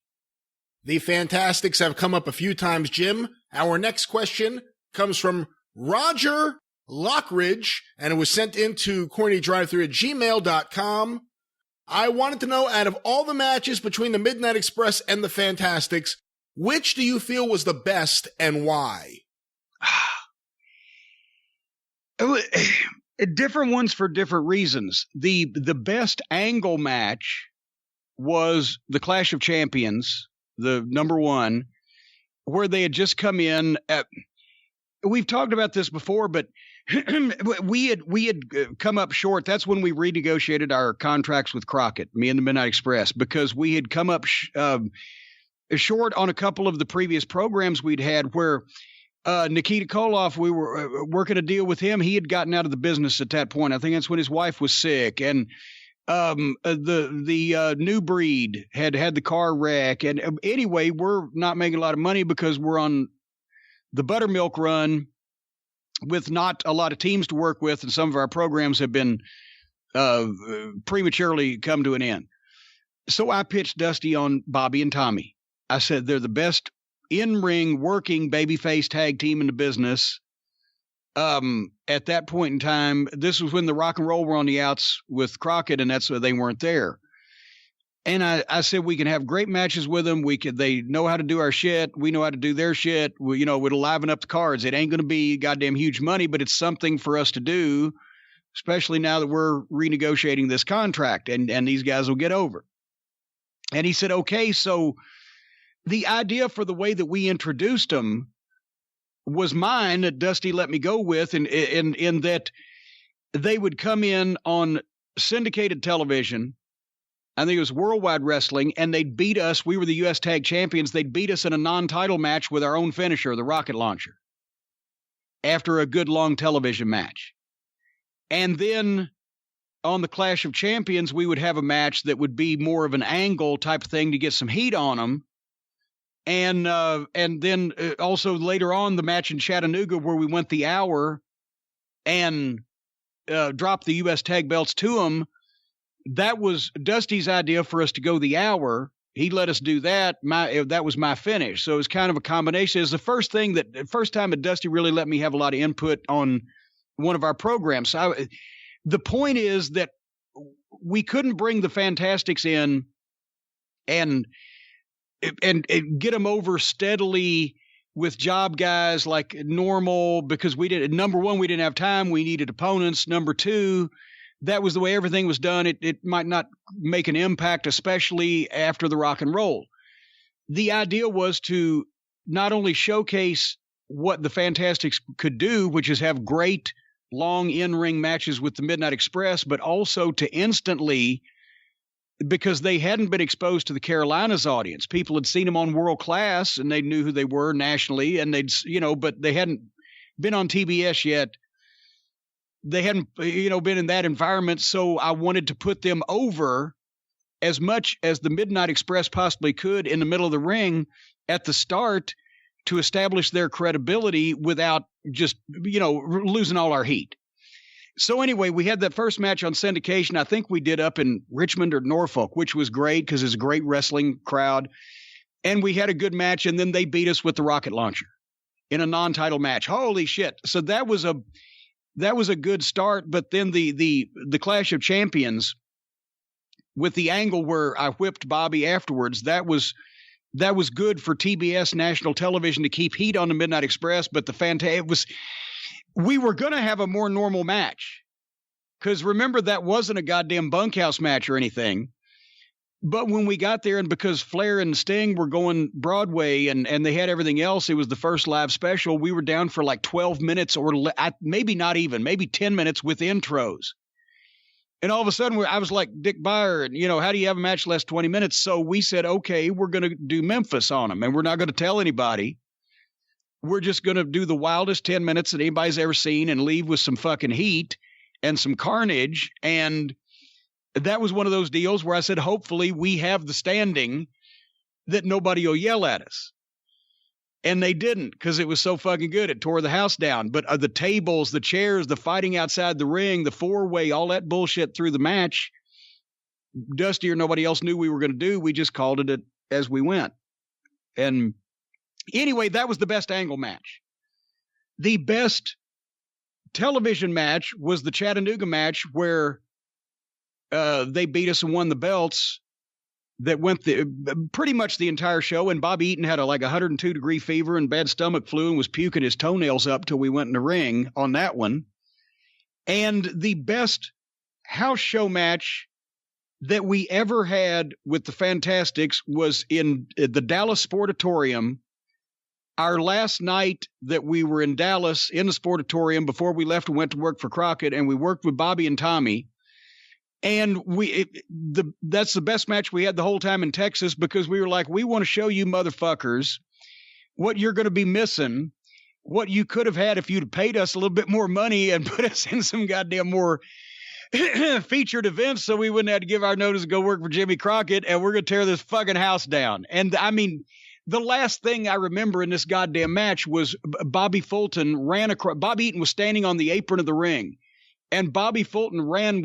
The Fantasticks have come up a few times, Jim. Our next question comes from Roger Lockridge, and it was sent into CornyDriveThru@gmail.com. I wanted to know, out of all the matches between the Midnight Express and the Fantasticks, which do you feel was the best and why? Different ones for different reasons. The best angle match was the Clash of Champions, the number one, where they had just come in. We've talked about this before, but we had come up short. That's when we renegotiated our contracts with Crockett, me and the Midnight Express, because we had come up short on a couple of the previous programs we'd had where Nikita Koloff, we were working a deal with him. He had gotten out of the business at that point. I think that's when his wife was sick. And the New Breed had the car wreck. And anyway, we're not making a lot of money because we're on the buttermilk run with not a lot of teams to work with, and some of our programs have been prematurely come to an end. So I pitched Dusty on Bobby and Tommy. I said they're the best in-ring working babyface tag team in the business. At that point in time, this was when the Rock and Roll were on the outs with Crockett, and that's why they weren't there. And I said, we can have great matches with them. They know how to do our shit. We know how to do their shit. It'll liven up the cards. It ain't going to be goddamn huge money, but it's something for us to do, especially now that we're renegotiating this contract, and these guys will get over. And he said, okay. So the idea for the way that we introduced them was mine that Dusty let me go with, in that they would come in on syndicated television. I think it was Worldwide Wrestling, and they'd beat us. We were the U.S. Tag Champions. They'd beat us in a non-title match with our own finisher, the rocket launcher, after a good long television match. And then on the Clash of Champions, we would have a match that would be more of an angle type thing to get some heat on them. And then also later on, the match in Chattanooga where we went the hour and dropped the U.S. Tag belts to them. That was Dusty's idea for us to go the hour. He let us do that. That was my finish. So it was kind of a combination. It's the first time that Dusty really let me have a lot of input on one of our programs. So the point is that we couldn't bring the Fantasticks in and get them over steadily with job guys like normal, because number one, we didn't have time. We needed opponents. Number two, that was the way everything was done. It might not make an impact, especially after the Rock and Roll. The idea was to not only showcase what the Fantastics could do, which is have great long in-ring matches with the Midnight Express, but also to instantly, because they hadn't been exposed to the Carolinas audience. People had seen them on World Class and they knew who they were nationally, and but they hadn't been on TBS yet. They hadn't, been in that environment. So I wanted to put them over as much as the Midnight Express possibly could in the middle of the ring at the start to establish their credibility without just, losing all our heat. So anyway, we had that first match on syndication. I think we did up in Richmond or Norfolk, which was great because it's a great wrestling crowd. And we had a good match, and then they beat us with the rocket launcher in a non-title match. Holy shit. So that was a good start. But then the Clash of Champions with the angle where I whipped Bobby afterwards, that was good for TBS national television to keep heat on the Midnight Express. But we were going to have a more normal match. Because remember, that wasn't a goddamn bunkhouse match or anything. But when we got there, and because Flair and Sting were going Broadway and they had everything else, it was the first live special. We were down for like 12 minutes or maybe not even, maybe 10 minutes with intros. And all of a sudden, I was like, Dick Beyer, and, how do you have a match last 20 minutes? So we said, okay, we're going to do Memphis on them, and we're not going to tell anybody. We're just going to do the wildest 10 minutes that anybody's ever seen and leave with some fucking heat and some carnage. And that was one of those deals where I said, hopefully we have the standing that nobody will yell at us. And they didn't, because it was so fucking good. It tore the house down. But the tables, the chairs, the fighting outside the ring, the four-way, all that bullshit through the match, Dusty or nobody else knew we were going to do. We just called it as we went. And anyway, that was the best angle match. The best television match was the Chattanooga match where they beat us and won the belts. That went pretty much the entire show, and Bobby Eaton had a 102-degree fever and bad stomach flu and was puking his toenails up till we went in the ring on that one. And the best house show match that we ever had with the Fantasticks was in the Dallas Sportatorium. Our last night that we were in Dallas in the Sportatorium before we left and went to work for Crockett, and we worked with Bobby and Tommy. And that's the best match we had the whole time in Texas, because we were like, we want to show you motherfuckers what you're going to be missing, what you could have had if you'd paid us a little bit more money and put us in some goddamn more featured events so we wouldn't have to give our notice to go work for Jimmy Crockett, and we're going to tear this fucking house down. And I mean, the last thing I remember in this goddamn match was Bobby Fulton ran across. Bobby Eaton was standing on the apron of the ring. And Bobby Fulton ran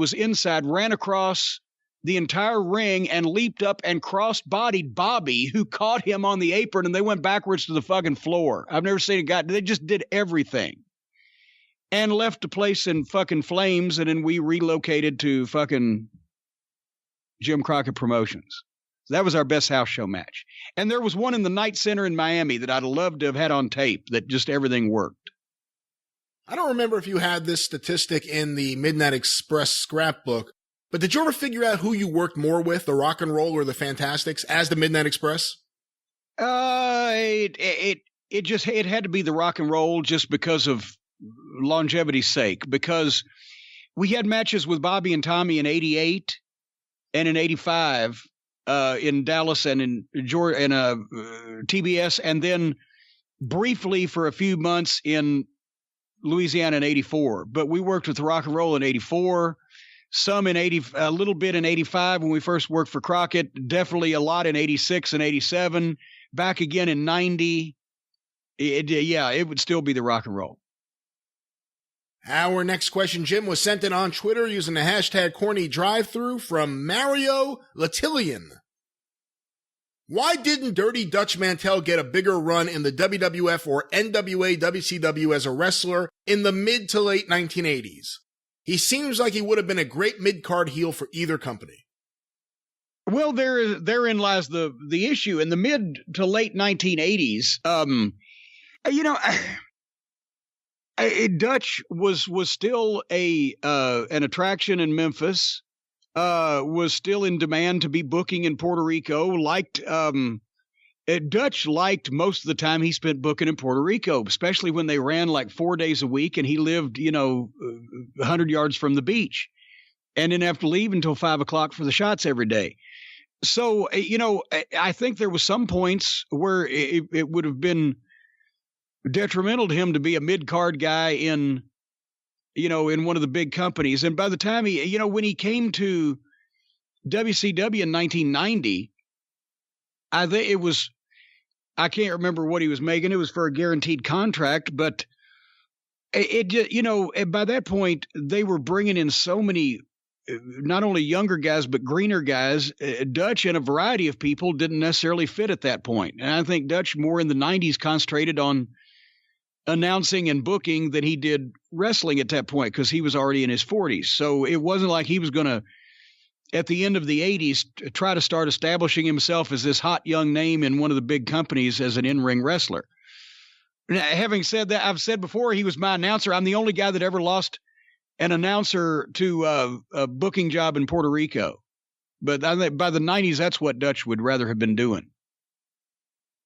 across the entire ring and leaped up and cross-bodied Bobby, who caught him on the apron, and they went backwards to the fucking floor. I've never seen a guy. They just did everything. And left the place in fucking flames, and then we relocated to fucking Jim Crockett Promotions. That was our best house show match. And there was one in the Night Center in Miami that I'd loved to have had on tape, that just everything worked. I don't remember if you had this statistic in the Midnight Express scrapbook, but did you ever figure out who you worked more with, the Rock and Roll or the Fantasticks, as the Midnight Express? It had to be the Rock and Roll, just because of longevity's sake, because we had matches with Bobby and Tommy in 88 and in 85 in Dallas and in Georgia and TBS, and then briefly for a few months in Louisiana in 84. But we worked with Rock and Roll in 84, some in 80, a little bit in 85 when we first worked for Crockett, definitely a lot in 86 and 87, back again in 90. It would still be the Rock and Roll. Our next question, Jim, was sent in on Twitter using the hashtag CornyDriveThru from Mario Latillian. Why didn't Dirty Dutch Mantell get a bigger run in the WWF or NWA WCW as a wrestler in the mid to late 1980s? He seems like he would have been a great mid-card heel for either company. Well, therein lies the issue. In the mid to late 1980s, Dutch was still an attraction in Memphis. Was still in demand to be booking in Puerto Rico. Dutch liked most of the time he spent booking in Puerto Rico, especially when they ran like 4 days a week and he lived, 100 yards from the beach and didn't have to leave until 5 o'clock for the shots every day. So, I think there was some points where it would have been detrimental to him to be a mid-card guy in one of the big companies. And by the time when he came to WCW in 1990, I can't remember what he was making. It was for a guaranteed contract, but by that point they were bringing in so many, not only younger guys, but greener guys. Dutch and a variety of people didn't necessarily fit at that point. And I think Dutch more in the 90s concentrated on announcing and booking than he did wrestling at that point, because he was already in his 40s. So it wasn't like he was going to, at the end of the 80s, try to start establishing himself as this hot young name in one of the big companies as an in-ring wrestler. Having said that, I've said before he was my announcer. I'm the only guy that ever lost an announcer to a booking job in Puerto Rico. But I think by the 90s, that's what Dutch would rather have been doing.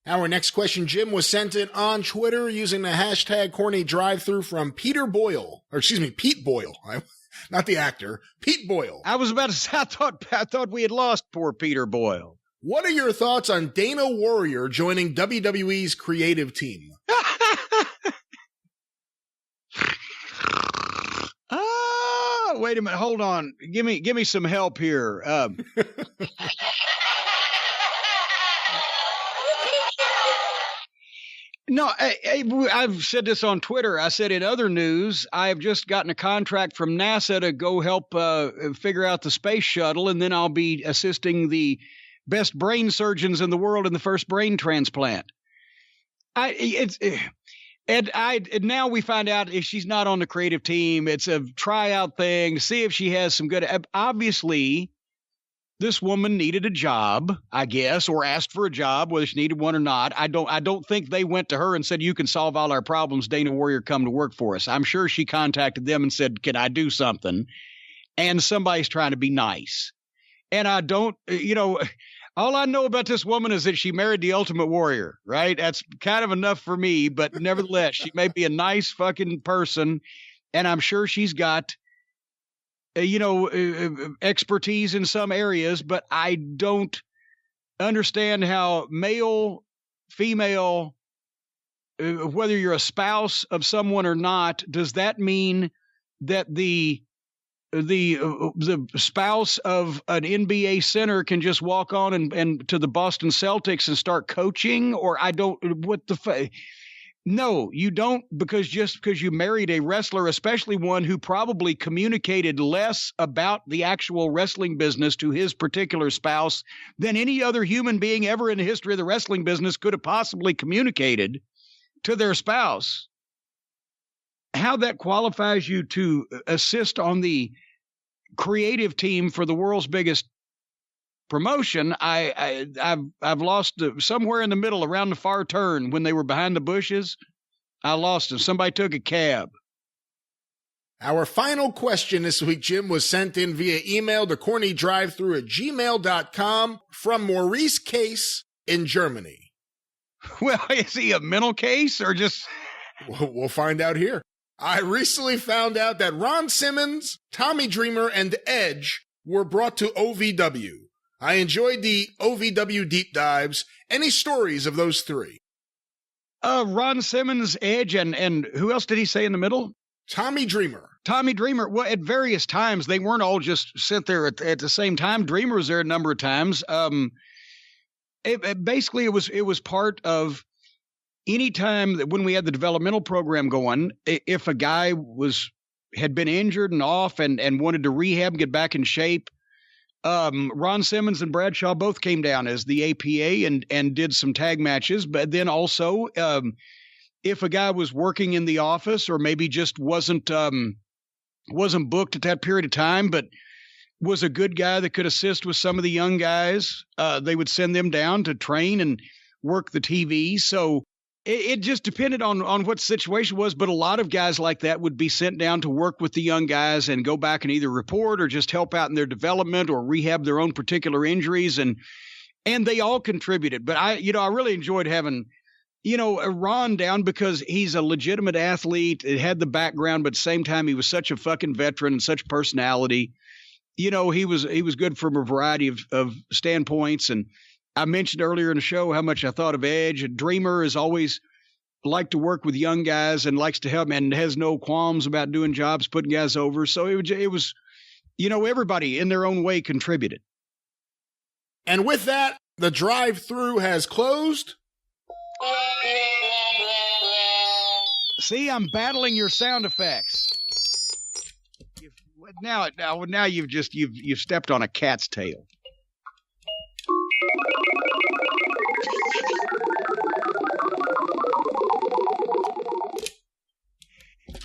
Our next question, Jim, was sent in on Twitter using the hashtag CornyDriveThru from Pete Boyle. Not the actor, Pete Boyle. I was about to say, I thought we had lost poor Peter Boyle. What are your thoughts on Dana Warrior joining WWE's creative team? Wait a minute. Hold on. Give me some help here. No, I've said this on Twitter. I said in other news, I've just gotten a contract from NASA to go help figure out the space shuttle, and then I'll be assisting the best brain surgeons in the world in the first brain transplant. Now we find out if she's not on the creative team, it's a tryout thing to see if she has some good. Obviously, this woman needed a job, I guess, or asked for a job, whether she needed one or not. I don't think they went to her and said, "You can solve all our problems, Dana Warrior, come to work for us." I'm sure she contacted them and said, "Can I do something?" And somebody's trying to be nice. And I don't, all I know about this woman is that she married the Ultimate Warrior, right? That's kind of enough for me, but nevertheless, she may be a nice fucking person, and I'm sure she's got, expertise in some areas, but I don't understand how male, female, whether you're a spouse of someone or not, does that mean that the spouse of an NBA center can just walk on and to the Boston Celtics and start coaching? Or no, you don't, because you married a wrestler, especially one who probably communicated less about the actual wrestling business to his particular spouse than any other human being ever in the history of the wrestling business could have possibly communicated to their spouse. How that qualifies you to assist on the creative team for the world's biggest promotion, I've lost somewhere in the middle, around the far turn when they were behind the bushes. I lost them. Somebody took a cab. Our final question this week, Jim, was sent in via email to CornyDriveThru@gmail.com from Maurice Case in Germany. Well, is he a mental case or just? We'll find out here. I recently found out that Ron Simmons, Tommy Dreamer, and Edge were brought to OVW. I enjoyed the OVW deep dives. Any stories of those three? Ron Simmons, Edge, and who else did he say in the middle? Tommy Dreamer. Tommy Dreamer. Well, at various times, they weren't all just sit there at the same time. Dreamer was there a number of times. Basically, it was part of any time that when we had the developmental program going, if a guy had been injured and off and wanted to rehab, get back in shape, Ron Simmons and Bradshaw both came down as the APA and did some tag matches. But then also, if a guy was working in the office or maybe just wasn't booked at that period of time, but was a good guy that could assist with some of the young guys, they would send them down to train and work the TV. So it just depended on what the situation was, but a lot of guys like that would be sent down to work with the young guys and go back and either report or just help out in their development or rehab their own particular injuries, and they all contributed. But I really enjoyed having, Ron down because he's a legitimate athlete. It had the background, but at the same time, he was such a fucking veteran and such personality. He was good from a variety of standpoints. And I mentioned earlier in the show how much I thought of Edge. Dreamer has always liked to work with young guys and likes to help and has no qualms about doing jobs, putting guys over. So it was, everybody in their own way contributed. And with that, the drive-thru has closed. See, I'm battling your sound effects. Now you've stepped on a cat's tail.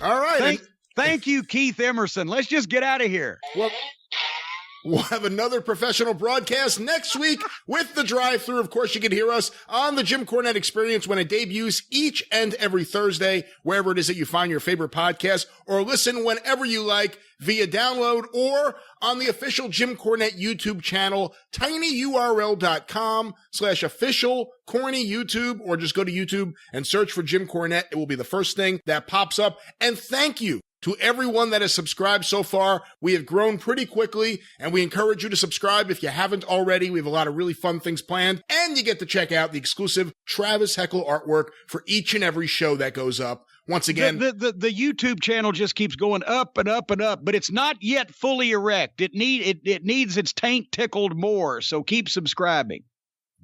All right. Thank you, Keith Emerson. Let's just get out of here. Well, We'll have another professional broadcast next week with the Drive-Thru. Of course, you can hear us on the Jim Cornette Experience when it debuts each and every Thursday, wherever it is that you find your favorite podcast, or listen whenever you like via download or on the official Jim Cornette YouTube channel, tinyurl.com/official corny YouTube, or just go to YouTube and search for Jim Cornette. It will be the first thing that pops up. And thank you to everyone that has subscribed so far. We have grown pretty quickly, and we encourage you to subscribe if you haven't already. We have a lot of really fun things planned, and you get to check out the exclusive Travis Heckel artwork for each and every show that goes up. Once again, the YouTube channel just keeps going up and up and up, but it's not yet fully erect. It needs its taint tickled more, so keep subscribing.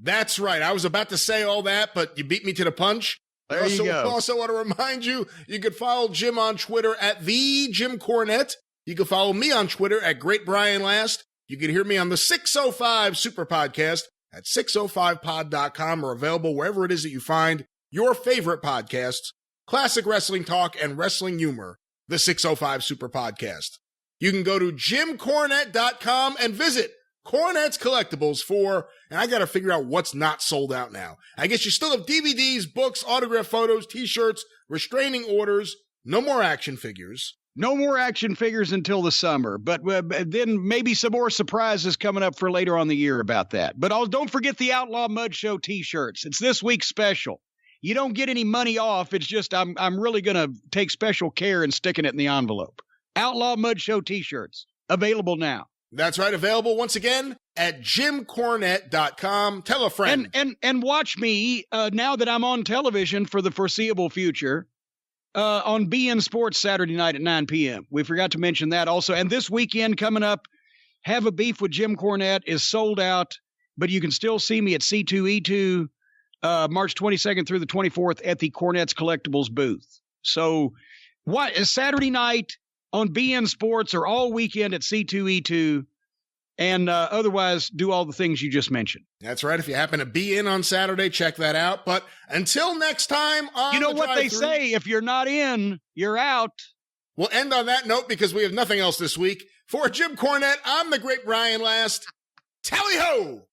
That's right. I was about to say all that, but you beat me to the punch. There you go. I also want to remind you, you can follow Jim on Twitter at the Jim Cornette. You can follow me on Twitter at Great Brian Last. You can hear me on the 605 Superpodcast at 605pod.com, or available wherever it is that you find your favorite podcasts, classic wrestling talk and wrestling humor, the 605 Superpodcast. You can go to jimcornette.com and visit Cornette's Collectibles for, and I got to figure out what's not sold out now. I guess you still have DVDs, books, autograph photos, t-shirts, restraining orders, no more action figures. No more action figures until the summer, but then maybe some more surprises coming up for later on in the year about that. But don't forget the Outlaw Mud Show t-shirts. It's this week's special. You don't get any money off. It's just I'm really going to take special care in sticking it in the envelope. Outlaw Mud Show t-shirts, available now. That's right, available once again at jimcornette.com. Tell a friend. And watch me now that I'm on television for the foreseeable future on BN Sports Saturday night at 9 p.m. We forgot to mention that also. And this weekend coming up, Have a Beef with Jim Cornette is sold out, but you can still see me at C2E2 March 22nd through the 24th at the Cornette's Collectibles booth. So what is Saturday night on BN Sports, or all weekend at C2E2, and otherwise do all the things you just mentioned. That's right. If you happen to be in on Saturday, check that out. But until next time on You know the what they Drive-Thru, say, if you're not in, you're out. We'll end on that note because we have nothing else this week. For Jim Cornette, I'm the Great Brian Last. Tally-ho!